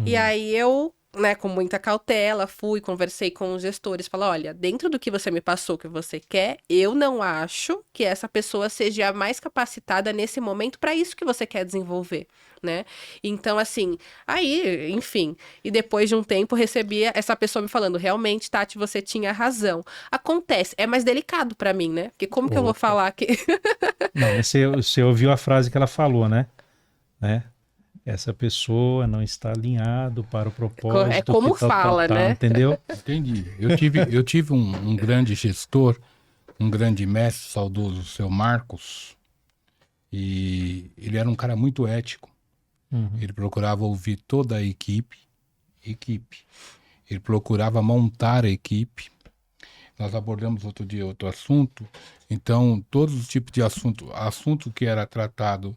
E aí eu, né, com muita cautela, conversei com os gestores, falei, olha, dentro do que você me passou, que você quer, eu não acho que essa pessoa seja a mais capacitada nesse momento para isso que você quer desenvolver, né? Então, assim, aí, enfim, e depois de um tempo recebi essa pessoa me falando, realmente, Tati, você tinha razão. Acontece, é mais delicado para mim, né? Porque como que eu vou falar que... Não, você ouviu a frase que ela falou, né? Essa pessoa não está alinhado para o propósito. É como fala, né? Entendeu? Entendi. Eu tive um grande gestor, um grande mestre, saudoso, o seu Marcos, e ele era um cara muito ético. Ele procurava ouvir toda a equipe. Ele procurava montar a equipe. Nós abordamos outro dia outro assunto. Então, todos os tipos de assunto que era tratado,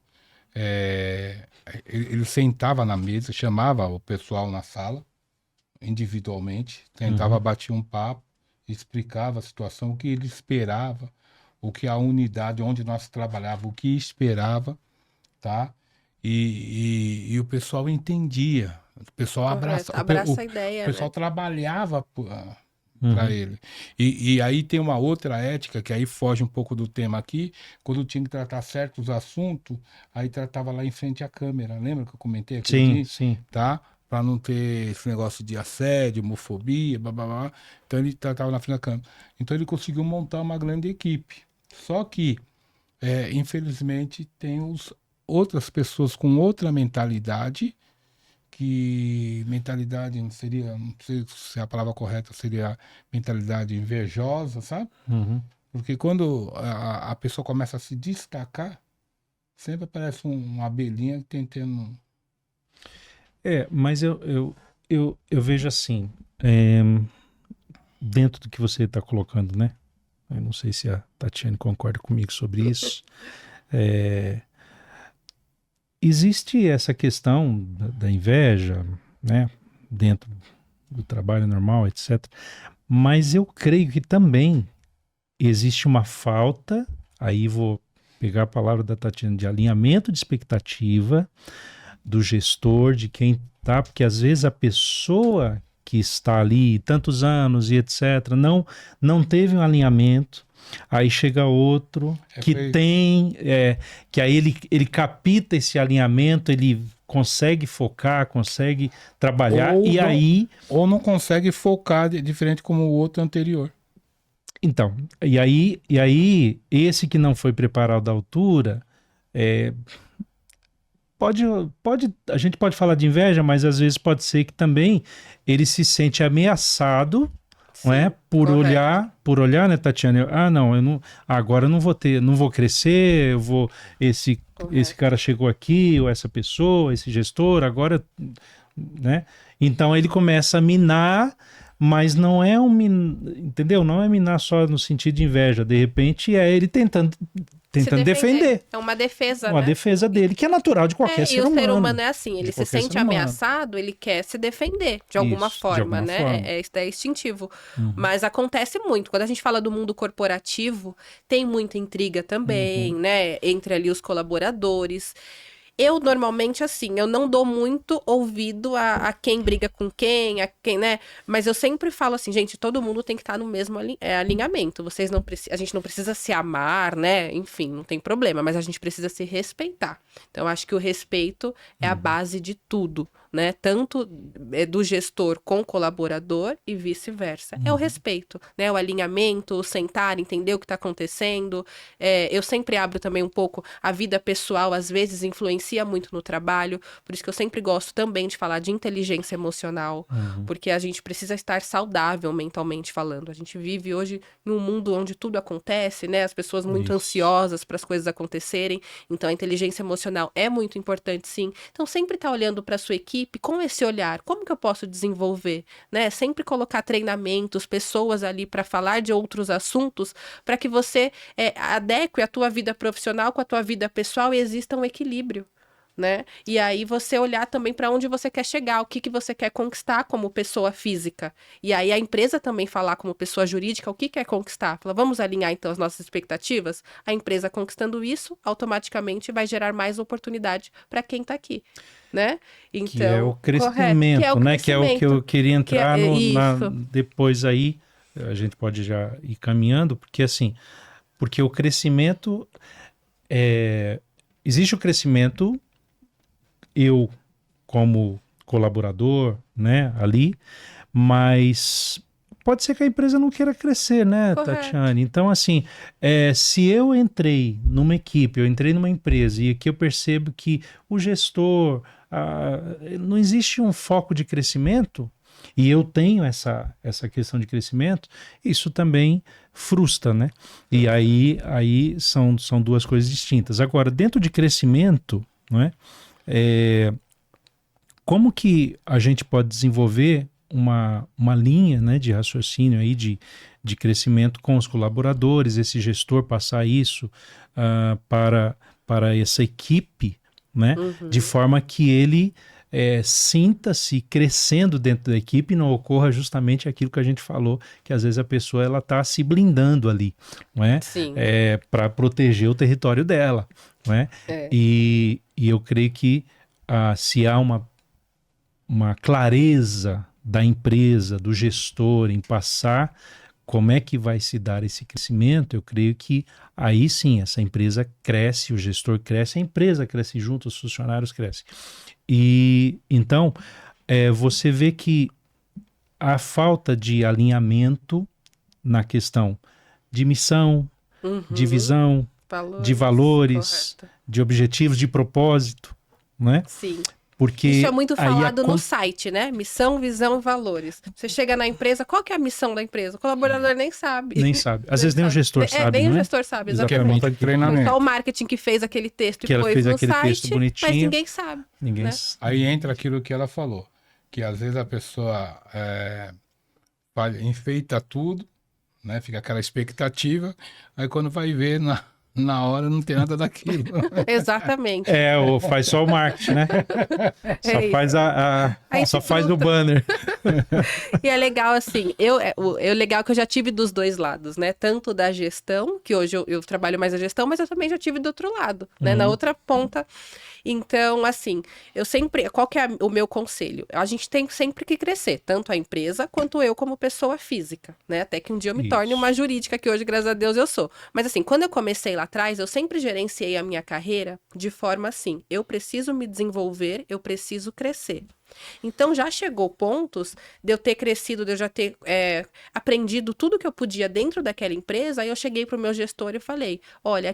ele sentava na mesa, chamava o pessoal na sala, individualmente, tentava bater um papo, explicava a situação, o que ele esperava, o que a unidade onde nós trabalhávamos, o que esperava, tá? E o pessoal entendia, o pessoal abraça a ideia, o pessoal, né? trabalhava para ele. E aí tem uma outra ética, que aí foge um pouco do tema aqui, quando tinha que tratar certos assuntos, aí tratava lá em frente à câmera, lembra que eu comentei aqui? Sim. Tá? Para não ter esse negócio de assédio, homofobia, blá, blá, blá. Então ele tratava na frente da câmera. Então ele conseguiu montar uma grande equipe. Só que, infelizmente, tem outras pessoas com outra mentalidade, não sei se a palavra correta seria mentalidade invejosa, sabe? Porque quando a pessoa começa a se destacar, sempre aparece uma abelhinha tentando... Mas eu vejo assim, dentro do que você está colocando, né? Eu não sei se a Tatiane concorda comigo sobre isso. Existe essa questão da inveja, né, dentro do trabalho normal, etc. Mas eu creio que também existe uma falta, aí vou pegar a palavra da Tatiana, de alinhamento de expectativa do gestor, de quem tá, porque às vezes a pessoa que está ali tantos anos e etc., não teve um alinhamento. Aí chega outro que tem, que aí ele capta esse alinhamento, ele consegue focar, consegue trabalhar, ou não consegue focar diferente como o outro anterior. Então, e aí esse que não foi preparado à altura, a gente pode falar de inveja, mas às vezes pode ser que também ele se sente ameaçado, não é? Por olhar, né, Tatiana? Agora eu não vou crescer, esse cara chegou aqui, ou essa pessoa, esse gestor, agora, né? Então ele começa a minar, mas não é entendeu? Não é minar só no sentido de inveja, de repente é ele tentando defender. É uma defesa, Uma né? defesa dele, que é natural de qualquer ser humano. E o ser humano é assim, ele se sente ameaçado, ele quer se defender de alguma forma, né? É instintivo. Mas acontece muito. Quando a gente fala do mundo corporativo, tem muita intriga também, né? Entre ali os colaboradores. Eu, normalmente, assim, eu não dou muito ouvido a quem briga com quem, né? Mas eu sempre falo assim, gente, todo mundo tem que estar no mesmo alinhamento. A gente não precisa se amar, né? Enfim, não tem problema, mas a gente precisa se respeitar. Então, eu acho que o respeito é a base de tudo, né? Tanto do gestor com o colaborador e vice-versa. É o respeito, né? O alinhamento, o sentar, entender o que está acontecendo. Eu sempre abro também um pouco a vida pessoal, às vezes influencia muito no trabalho, por isso que eu sempre gosto também de falar de inteligência emocional, porque a gente precisa estar saudável mentalmente falando. A gente vive hoje num mundo onde tudo acontece, né? As pessoas muito ansiosas para as coisas acontecerem, então a inteligência emocional é muito importante, sim. Então sempre estar olhando para a sua equipe com esse olhar, como que eu posso desenvolver, né? Sempre colocar treinamentos, pessoas ali para falar de outros assuntos, para que você adeque a tua vida profissional com a tua vida pessoal e exista um equilíbrio, né? E aí você olhar também para onde você quer chegar, o que você quer conquistar como pessoa física. E aí a empresa também falar como pessoa jurídica o que quer conquistar. Fala, vamos alinhar então as nossas expectativas? A empresa conquistando isso, automaticamente vai gerar mais oportunidade para quem está aqui, né? Então, que é o crescimento, né? Que é o que eu queria entrar depois aí, a gente pode já ir caminhando, porque o crescimento existe o crescimento, eu como colaborador, né, ali, mas pode ser que a empresa não queira crescer, né, Tatiane? Então, assim, se eu entrei numa equipe, eu entrei numa empresa e aqui eu percebo que o gestor, não existe um foco de crescimento, e eu tenho essa questão de crescimento, isso também frustra, né? E aí são duas coisas distintas. Agora, dentro de crescimento, não é? Como que a gente pode desenvolver uma linha, né, de raciocínio aí de crescimento com os colaboradores, esse gestor passar isso para essa equipe, né? De forma que ele sinta-se crescendo dentro da equipe e não ocorra justamente aquilo que a gente falou, que às vezes a pessoa ela está se blindando ali, não é? Para proteger o território dela, não é? E eu creio que se há uma clareza da empresa, do gestor em passar como é que vai se dar esse crescimento, eu creio que aí sim essa empresa cresce, o gestor cresce, a empresa cresce junto, os funcionários crescem. E então você vê que a falta de alinhamento na questão de missão, de visão, de valores, de objetivos, de propósito, né? Sim. Porque isso é muito falado no site, né? Missão, visão e valores. Você chega na empresa, qual que é a missão da empresa? O colaborador nem sabe. Nem sabe. Às vezes nem o gestor sabe, nem não o é? gestor sabe, exatamente. exatamente. Treinamento. Só o marketing que fez aquele texto que e pôs no aquele site, texto bonitinho, mas ninguém sabe. Ninguém né? Aí entra aquilo que ela falou, que às vezes a pessoa enfeita tudo, né? Fica aquela expectativa, aí quando vai ver na hora não tem nada daquilo. Exatamente. Ou faz só o marketing, né? Só faz só faz o banner. E é legal assim, é legal que eu já tive dos dois lados, né? Tanto da gestão, que hoje eu trabalho mais a gestão, mas eu também já tive do outro lado, né? Na outra ponta. Então, assim, qual que é o meu conselho? A gente tem sempre que crescer, tanto a empresa quanto eu como pessoa física, né? Até que um dia eu me torne uma jurídica, que hoje, graças a Deus, eu sou. Mas assim, quando eu comecei lá atrás, eu sempre gerenciei a minha carreira de forma assim, eu preciso me desenvolver, eu preciso crescer. Então, já chegou pontos de eu ter crescido, de eu já ter aprendido tudo que eu podia dentro daquela empresa, aí eu cheguei para o meu gestor e falei, olha,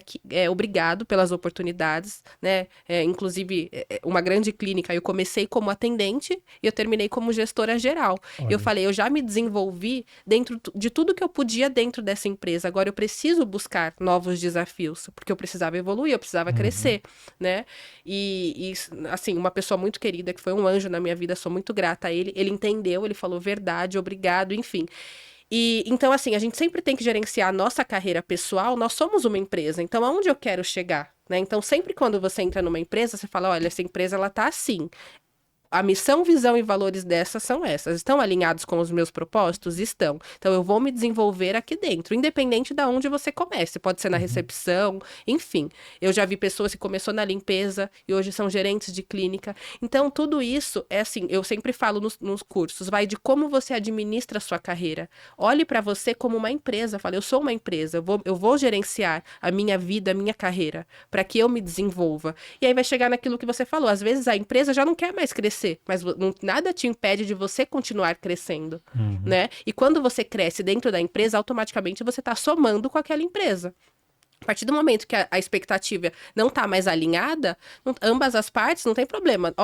obrigado pelas oportunidades, né? Inclusive, uma grande clínica, eu comecei como atendente e eu terminei como gestora geral. Olha. Eu falei, eu já me desenvolvi dentro de tudo que eu podia dentro dessa empresa, agora eu preciso buscar novos desafios, porque eu precisava evoluir, eu precisava crescer, né? E, assim, uma pessoa muito querida, que foi um anjo na minha vida, sou muito grata a ele. Ele entendeu, ele falou verdade, obrigado, enfim. E então, assim, a gente sempre tem que gerenciar a nossa carreira pessoal. Nós somos uma empresa, então aonde eu quero chegar, né? Então, sempre quando você entra numa empresa, você fala, olha, essa empresa, ela tá assim. A missão, visão e valores dessas são essas. Estão alinhados com os meus propósitos? Estão. Então, eu vou me desenvolver aqui dentro, independente de onde você comece. Pode ser na recepção, enfim. Eu já vi pessoas que começou na limpeza e hoje são gerentes de clínica. Então, tudo isso é assim, eu sempre falo nos cursos, vai de como você administra a sua carreira. Olhe para você como uma empresa. Fala, eu sou uma empresa, eu vou gerenciar a minha vida, a minha carreira, para que eu me desenvolva. E aí vai chegar naquilo que você falou. Às vezes a empresa já não quer mais crescer, mas nada te impede de você continuar crescendo, né? E quando você cresce dentro da empresa, automaticamente você está somando com aquela empresa. A partir do momento que a expectativa não está mais alinhada, ambas as partes, não tem problema.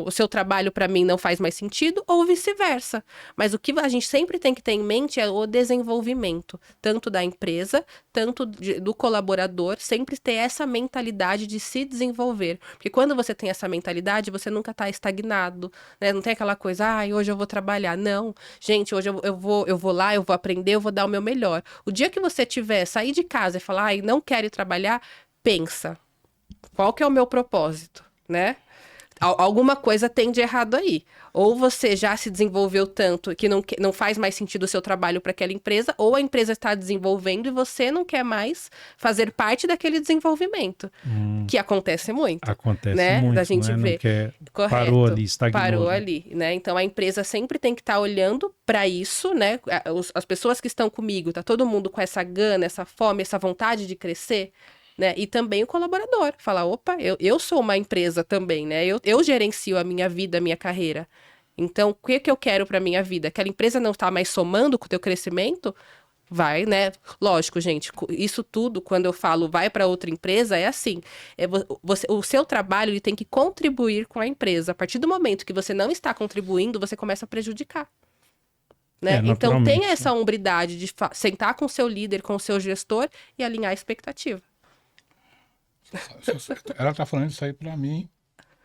O seu trabalho para mim não faz mais sentido, ou vice-versa. Mas o que a gente sempre tem que ter em mente é o desenvolvimento, tanto da empresa, tanto do colaborador, sempre ter essa mentalidade de se desenvolver. Porque quando você tem essa mentalidade, você nunca está estagnado, né? Não tem aquela coisa, hoje eu vou trabalhar. Não, gente, hoje eu vou lá, eu vou aprender, eu vou dar o meu melhor. O dia que você sair de casa e falar, não quero ir trabalhar, pensa, qual que é o meu propósito, né? Alguma coisa tem de errado aí. Ou você já se desenvolveu tanto que não faz mais sentido o seu trabalho para aquela empresa, ou a empresa está desenvolvendo e você não quer mais fazer parte daquele desenvolvimento. Que acontece muito. Acontece né? muito, Da gente né? ver. Não quer... Correto. Parou ali, estagnou. Parou né? ali, né? Então a empresa sempre tem que estar olhando para isso, né? As pessoas que estão comigo, tá todo mundo com essa gana, essa fome, essa vontade de crescer, né? E também o colaborador, falar, opa, eu sou uma empresa também, né? Eu gerencio a minha vida, a minha carreira. Então, o que eu quero para minha vida? Aquela empresa não está mais somando com o teu crescimento? Vai, né? Lógico, gente, isso tudo, quando eu falo vai para outra empresa, é assim. O seu trabalho ele tem que contribuir com a empresa. A partir do momento que você não está contribuindo, você começa a prejudicar. Né? Então, tenha essa hombridade de sentar com o seu líder, com o seu gestor e alinhar a expectativa. Ela tá falando isso aí para mim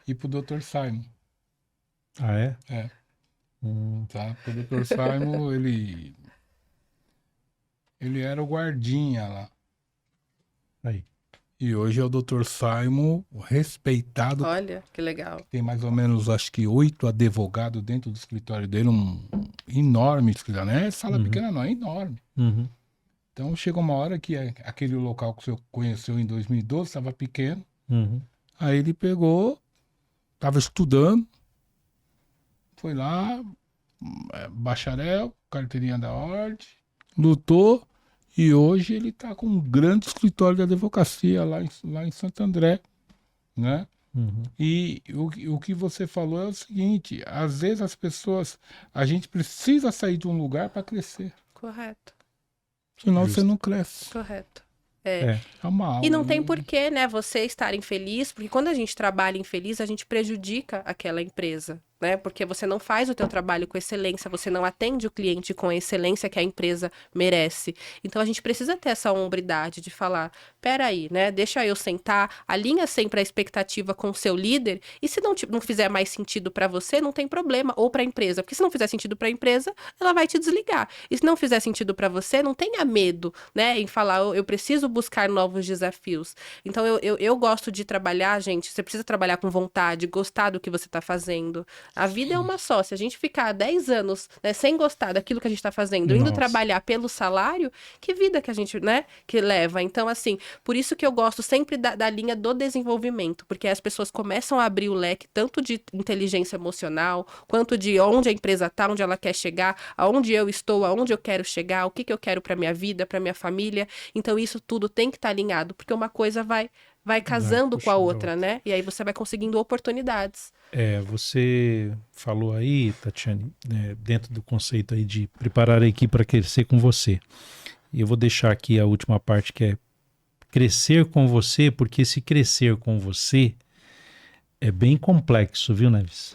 e pro Dr. Simon. Ah, é? É. Tá? O Dr. Simon, ele era o guardinha lá. Aí. E hoje é o Dr. Simon, respeitado. Olha, que legal. Tem mais ou menos, acho que 8 advogados dentro do escritório dele, um enorme escritório. Não é sala pequena, não, é enorme. Então chegou uma hora que aquele local que o senhor conheceu em 2012 estava pequeno. Aí ele pegou, estava estudando, foi lá, bacharel, carteirinha da ordem, lutou. E hoje ele está com um grande escritório de advocacia lá em Santo André, né? E o que você falou é o seguinte, às vezes as pessoas, a gente precisa sair de um lugar para crescer. Correto. Senão você não cresce. Correto. É uma aula, E não tem porquê, né, você estar infeliz, porque quando a gente trabalha infeliz, a gente prejudica aquela empresa, né? Porque você não faz o teu trabalho com excelência, você não atende o cliente com a excelência que a empresa merece. Então a gente precisa ter essa hombridade de falar, peraí, né? Deixa eu sentar, alinha sempre a expectativa com o seu líder, e se não fizer mais sentido para você, não tem problema, ou para a empresa, porque se não fizer sentido para a empresa, ela vai te desligar. E se não fizer sentido para você, não tenha medo, né, em falar, eu preciso buscar novos desafios. Então eu gosto de trabalhar, gente, você precisa trabalhar com vontade, gostar do que você está fazendo. A vida é uma só. Se a gente ficar 10 anos, né, sem gostar daquilo que a gente está fazendo, indo Nossa. trabalhar pelo salário, que vida que a gente, né, que leva. Então, assim, por isso que eu gosto sempre da linha do desenvolvimento, porque as pessoas começam a abrir o leque tanto de inteligência emocional, quanto de onde a empresa está, onde ela quer chegar, aonde eu estou, aonde eu quero chegar, o que eu quero para minha vida, para minha família. Então, isso tudo tem que estar alinhado, porque uma coisa vai casando com a puxando a outra, né? E aí você vai conseguindo oportunidades. Você falou aí, Tatiane, dentro do conceito aí de preparar a equipe para crescer com você. E eu vou deixar aqui a última parte, que é crescer com você, porque esse crescer com você é bem complexo, viu, Neves?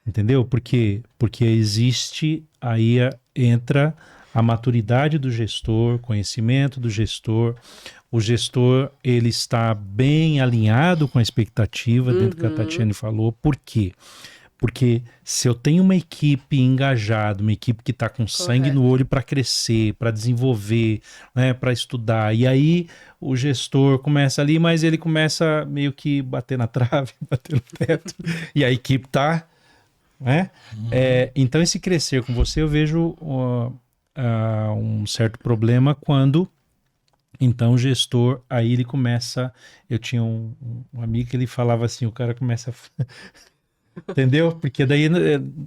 Entendeu? Porque existe, aí entra a maturidade do gestor, conhecimento do gestor. O gestor, ele está bem alinhado com a expectativa, dentro do que a Tatiane falou. Por quê? Porque se eu tenho uma equipe engajada, uma equipe que está com sangue no olho para crescer, para desenvolver, né, para estudar, e aí o gestor começa ali, mas ele começa meio que bater na trave, bater no teto, e a equipe está... né? Então esse crescer com você, eu vejo um certo problema quando então o gestor, aí ele começa, eu tinha um amigo que ele falava assim, o cara começa entendeu? Porque daí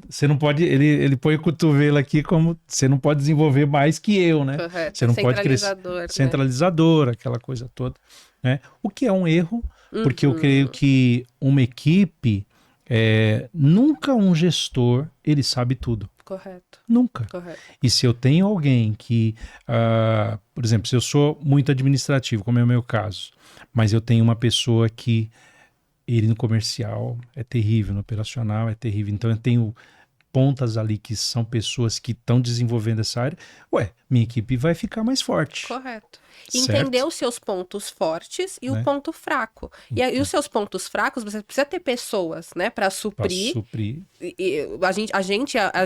você não pode, ele põe o cotovelo aqui como você não pode desenvolver mais que eu, né? Correto. Você não pode crescer, Né? centralizador, aquela coisa toda, né? O que é um erro, porque eu creio que uma equipe, nunca um gestor, ele sabe tudo. Correto. Nunca. Correto. E se eu tenho alguém que, por exemplo, se eu sou muito administrativo, como é o meu caso, mas eu tenho uma pessoa que ele no comercial é terrível, no operacional é terrível, então eu tenho pontas ali que são pessoas que estão desenvolvendo essa área, minha equipe vai ficar mais forte. Correto. Certo? Entender os seus pontos fortes e o ponto fraco. E os seus pontos fracos, você precisa ter pessoas, né, para suprir. Pra suprir. A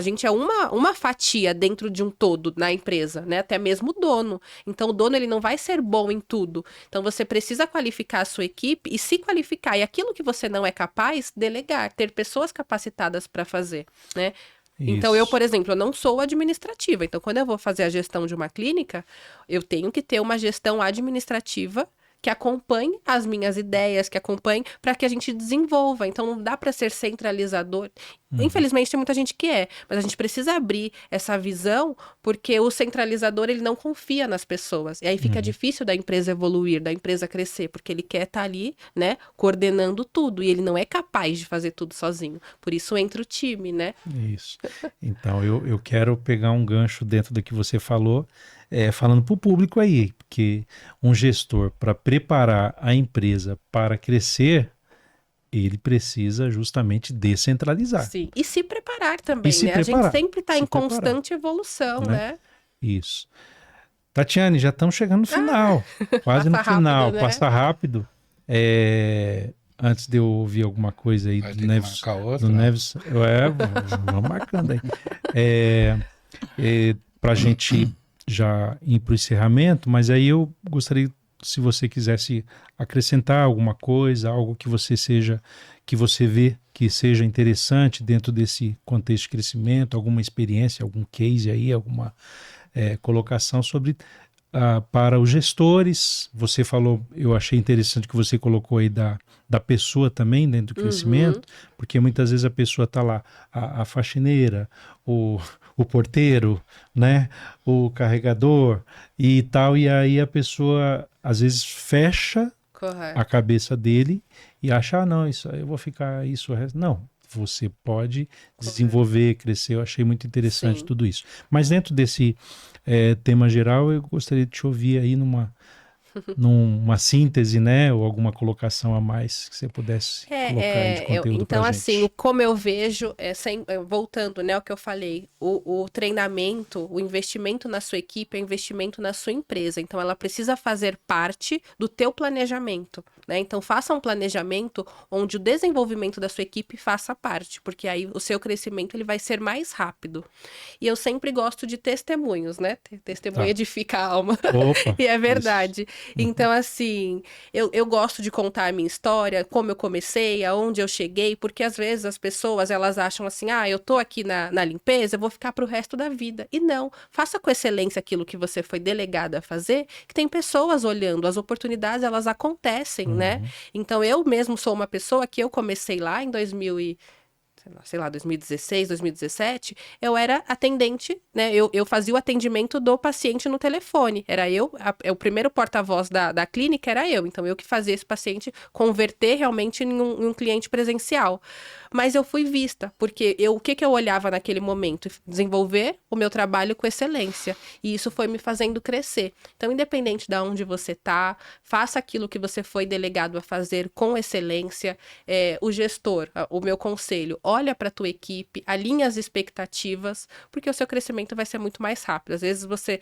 gente é uma fatia dentro de um todo na empresa, né? Até mesmo o dono. Então, o dono, ele não vai ser bom em tudo. Então, você precisa qualificar a sua equipe e se qualificar. E aquilo que você não é capaz, delegar. Ter pessoas capacitadas para fazer, né? Então, eu, por exemplo, eu não sou administrativa. Então, quando eu vou fazer a gestão de uma clínica, eu tenho que ter uma gestão administrativa que acompanhe as minhas ideias, que acompanhe para que a gente desenvolva. Então, não dá para ser centralizador. Infelizmente, tem muita gente que mas a gente precisa abrir essa visão, porque o centralizador, ele não confia nas pessoas. E aí fica difícil da empresa evoluir, da empresa crescer, porque ele quer estar ali, né, coordenando tudo, e ele não é capaz de fazer tudo sozinho. Por isso entra o time, né? Isso. Então, eu quero pegar um gancho dentro do que você falou, falando para o público aí, que um gestor, para preparar a empresa para crescer, ele precisa justamente descentralizar. Sim, e se preparar também, se né? preparar, a gente sempre está em preparar. constante evolução, né? Isso. Tatiane, já estamos chegando no final, quase no final, rápido, né? Passa rápido. Antes de eu ouvir alguma coisa aí do Neves, vamos marcando aí. Para a gente já ir para o encerramento, mas aí eu gostaria, se você quisesse acrescentar alguma coisa, algo que você vê que seja interessante dentro desse contexto de crescimento, alguma experiência, algum case aí, alguma colocação sobre para os gestores. Você falou, eu achei interessante que você colocou aí da pessoa também dentro do crescimento, porque muitas vezes a pessoa está lá, a faxineira, o porteiro, né, o carregador e tal, e aí a pessoa às vezes fecha a cabeça dele e acha, não, isso eu vou ficar isso o resto. Não, você pode desenvolver, crescer. Eu achei muito interessante tudo isso. Mas dentro desse tema geral, eu gostaria de te ouvir aí numa síntese, né, ou alguma colocação a mais que você pudesse colocar aí de conteúdo então, pra assim, gente. como eu vejo, voltando, né, ao que eu falei, o treinamento, o investimento na sua equipe é investimento na sua empresa. Então, ela precisa fazer parte do teu planejamento, né? Então, faça um planejamento onde o desenvolvimento da sua equipe faça parte, porque aí o seu crescimento ele vai ser mais rápido. E eu sempre gosto de testemunhos, né? Testemunho edifica a alma. Opa, e é verdade. Isso. Então, assim, eu gosto de contar a minha história, como eu comecei, aonde eu cheguei, porque às vezes as pessoas, elas acham assim, ah, eu tô aqui na limpeza, eu vou ficar pro resto da vida. E não, faça com excelência aquilo que você foi delegado a fazer, que tem pessoas olhando, as oportunidades, elas acontecem, né? Então, eu mesmo sou uma pessoa que eu comecei lá em 2016, 2017, eu era atendente, né? Eu fazia o atendimento do paciente no telefone. Era eu, o primeiro porta-voz da clínica era eu. Então, eu que fazia esse paciente converter realmente em um cliente presencial. Mas eu fui vista, porque o que eu olhava naquele momento? Desenvolver o meu trabalho com excelência. E isso foi me fazendo crescer. Então, independente de onde você está, faça aquilo que você foi delegado a fazer com excelência. O gestor, o meu conselho, olha para a tua equipe, alinha as expectativas, porque o seu crescimento vai ser muito mais rápido. Às vezes você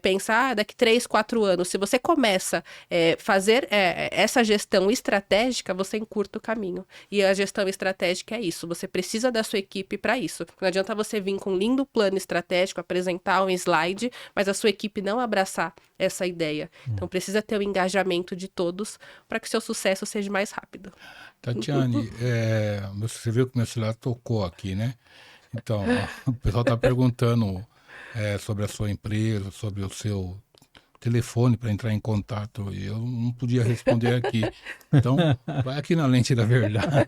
pensa, daqui 3, 4 anos, se você começa a fazer essa gestão estratégica, você encurta o caminho. E a gestão estratégica é isso, você precisa da sua equipe para isso. Não adianta você vir com um lindo plano estratégico, apresentar um slide, mas a sua equipe não abraçar essa ideia. Então precisa ter o engajamento de todos para que o seu sucesso seja mais rápido. Tatiane, você viu que meu celular tocou aqui, né? Então, o pessoal está perguntando sobre a sua empresa, sobre o seu telefone para entrar em contato, e eu não podia responder aqui. Então, vai aqui na Lente da Verdade.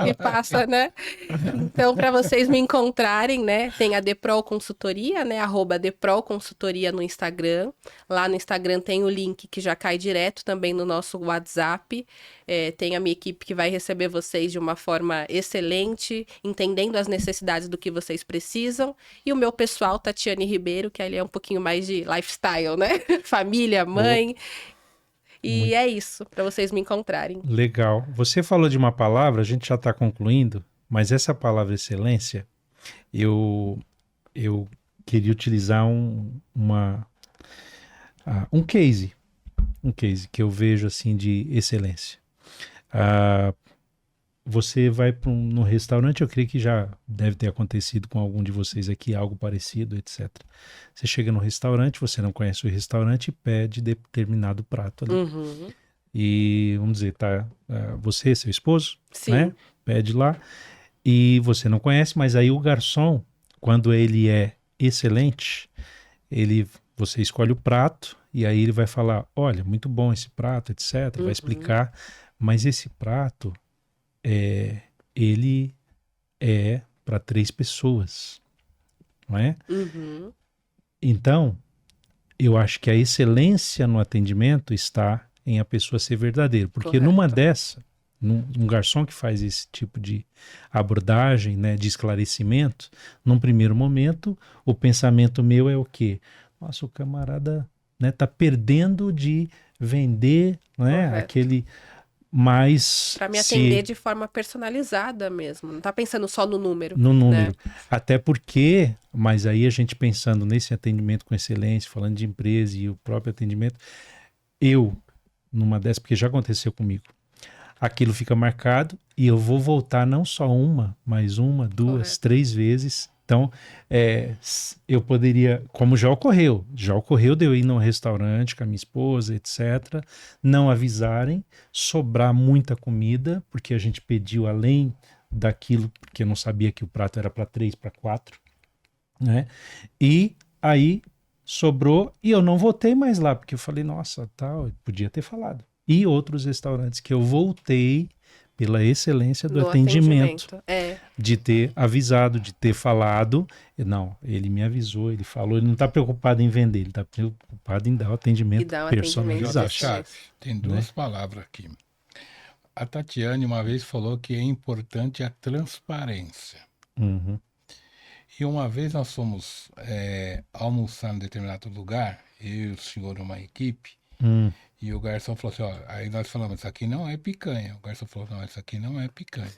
E passa, né? Então, para vocês me encontrarem, né? Tem a Deprol Consultoria, né? @Deprol Consultoria no Instagram. Lá no Instagram tem o link que já cai direto também no nosso WhatsApp. Tem a minha equipe que vai receber vocês de uma forma excelente, entendendo as necessidades do que vocês precisam. E o meu pessoal, Tatiane Ribeiro, que ali é um pouquinho mais de lifestyle, né? Família, mãe. E é isso, para vocês me encontrarem. Legal. Você falou de uma palavra, a gente já está concluindo, mas essa palavra excelência, eu queria utilizar um case que eu vejo assim de excelência. Você vai num restaurante, eu creio que já deve ter acontecido com algum de vocês aqui, algo parecido, etc. Você chega no restaurante, você não conhece o restaurante e pede determinado prato ali. Uhum. E, vamos dizer, você, seu esposo, Sim. né? Pede lá e você não conhece, mas aí o garçom, quando ele é excelente, você escolhe o prato e aí ele vai falar, olha, muito bom esse prato, etc. Vai explicar, mas esse prato ele é para 3 pessoas, não é? Uhum. Então, eu acho que a excelência no atendimento está em a pessoa ser verdadeira, porque numa dessa, um garçom que faz esse tipo de abordagem, né, de esclarecimento, num primeiro momento, o pensamento meu é o quê? Nossa, o camarada, né, tá perdendo de vender, né, aquele... Mas para me atender de forma personalizada mesmo, não tá pensando só no número. No número. Né? Até porque, mas aí a gente pensando nesse atendimento com excelência, falando de empresa e o próprio atendimento, numa dessas, porque já aconteceu comigo, aquilo fica marcado e eu vou voltar não só mas 1, 2, 3 vezes. Então, eu poderia, como já ocorreu de eu ir num restaurante com a minha esposa, etc., não avisarem, sobrar muita comida, porque a gente pediu além daquilo, porque eu não sabia que o prato era para 3, para 4, né? E aí sobrou e eu não voltei mais lá, porque eu falei, nossa, eu podia ter falado. E outros restaurantes que eu voltei pela excelência do atendimento. De ter avisado, de ter falado. Não, ele me avisou, ele falou, ele não está preocupado em vender, ele está preocupado em dar o atendimento personalizado. Tem 2 palavras aqui. A Tatiane uma vez falou que é importante a transparência. Uhum. E uma vez nós fomos almoçar em determinado lugar, eu e o senhor, uma equipe, e o garçom falou assim, aí nós falamos, isso aqui não é picanha. O garçom falou, não, isso aqui não é picanha.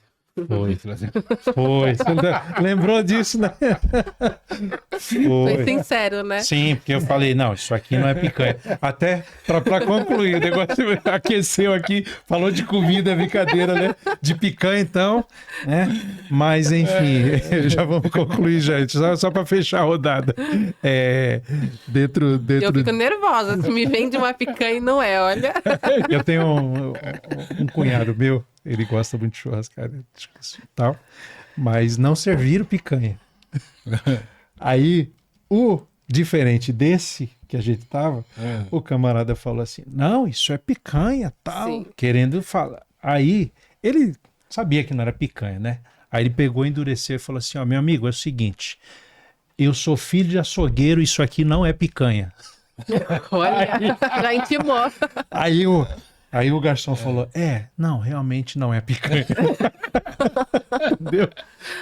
Foi. Trazer. Foi. Você lembrou disso, né? Foi sincero, né? Sim, porque eu falei, não, isso aqui não é picanha. Até para concluir, o negócio aqueceu aqui, falou de comida, brincadeira, né? De picanha, então, né? Mas, enfim, já vamos concluir, gente, só para fechar a rodada. Dentro... Eu fico nervosa, se me vende uma picanha e não é, olha. Eu tenho um cunhado meu, ele gosta muito de churrascaria e tal, mas não serviram picanha. Aí, diferente desse que a gente tava, o camarada falou assim, não, isso é picanha, tal, Sim. querendo falar. Aí, ele sabia que não era picanha, né? Aí ele pegou, endureceu e falou assim, ó, meu amigo, é o seguinte, eu sou filho de açougueiro, isso aqui não é picanha. Olha, já intimou. Aí o garçom falou, não, realmente não é picanha. Entendeu?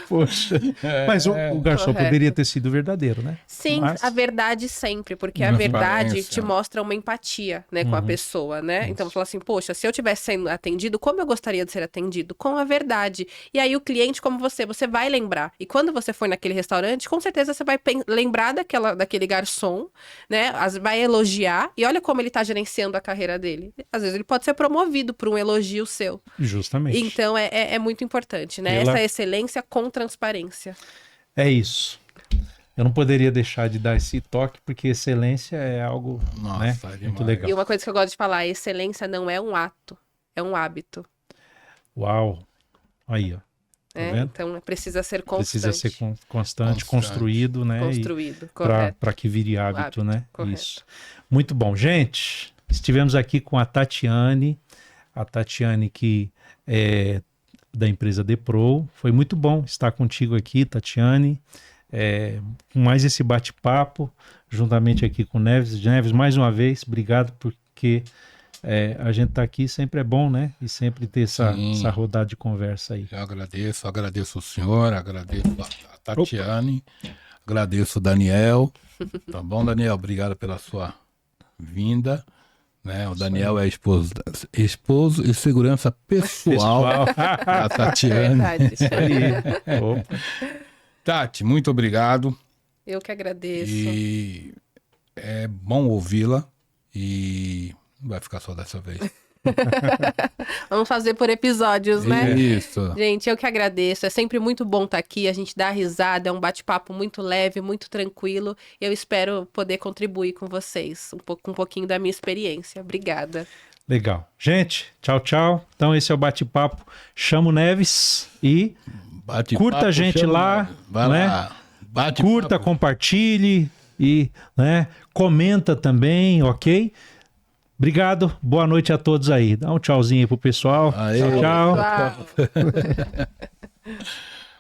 Poxa. Mas o garçom Correto. poderia ter sido verdadeiro, né? Sim, Mas- a verdade sempre, porque a Transparência. verdade te mostra uma empatia, né, com a pessoa, né? Então, fala assim, poxa, se eu tivesse sendo atendido, como eu gostaria de ser atendido? Com a verdade. E aí o cliente, como você vai lembrar. E quando você for naquele restaurante, com certeza você vai lembrar daquele garçom, né? Vai elogiar, e olha como ele tá gerenciando a carreira dele. Às vezes ele pode ser promovido por um elogio seu. Justamente. Então, é muito importante, né? Ela- Essa excelência com transparência. É isso. Eu não poderia deixar de dar esse toque, porque excelência é algo, Nossa, né, é muito demais. legal. E uma coisa que eu gosto de falar, a excelência não é um ato, é um hábito. Uau. Aí, ó. Né? vendo? Então precisa ser constante. Precisa ser constante, construído, né? Construído, correto. Para que vire hábito, hábito, né? correto. Isso. Muito bom. Gente, estivemos aqui com a Tatiane que é da empresa Depro. Foi muito bom estar contigo aqui, Tatiane. Com mais esse bate-papo, juntamente aqui com o Neves. Neves, mais uma vez, obrigado, porque a gente tá aqui, sempre é bom, né? E sempre ter essa rodada de conversa aí. Eu agradeço o senhor, agradeço a Tatiane, agradeço o Daniel. Tá bom, Daniel? Obrigado pela sua vinda. Né? O Daniel é esposo e segurança pessoal da Tatiane. Verdade. Aí. Opa. Tati, muito obrigado. Eu que agradeço. E é bom ouvi-la. E não vai ficar só dessa vez. Vamos fazer por episódios, né? Isso. Gente, eu que agradeço. É sempre muito bom estar aqui. A gente dá risada, é um bate-papo muito leve, muito tranquilo. Eu espero poder contribuir com vocês com um pouquinho da minha experiência. Obrigada. Legal. Gente, tchau, tchau. Então esse é o bate-papo Chamo Neves e curta a gente lá, Vai né? lá. Curta, compartilhe e, né, comenta também, ok? Obrigado, boa noite a todos aí. Dá um tchauzinho aí pro pessoal. Aê. Tchau, tchau. Tchau.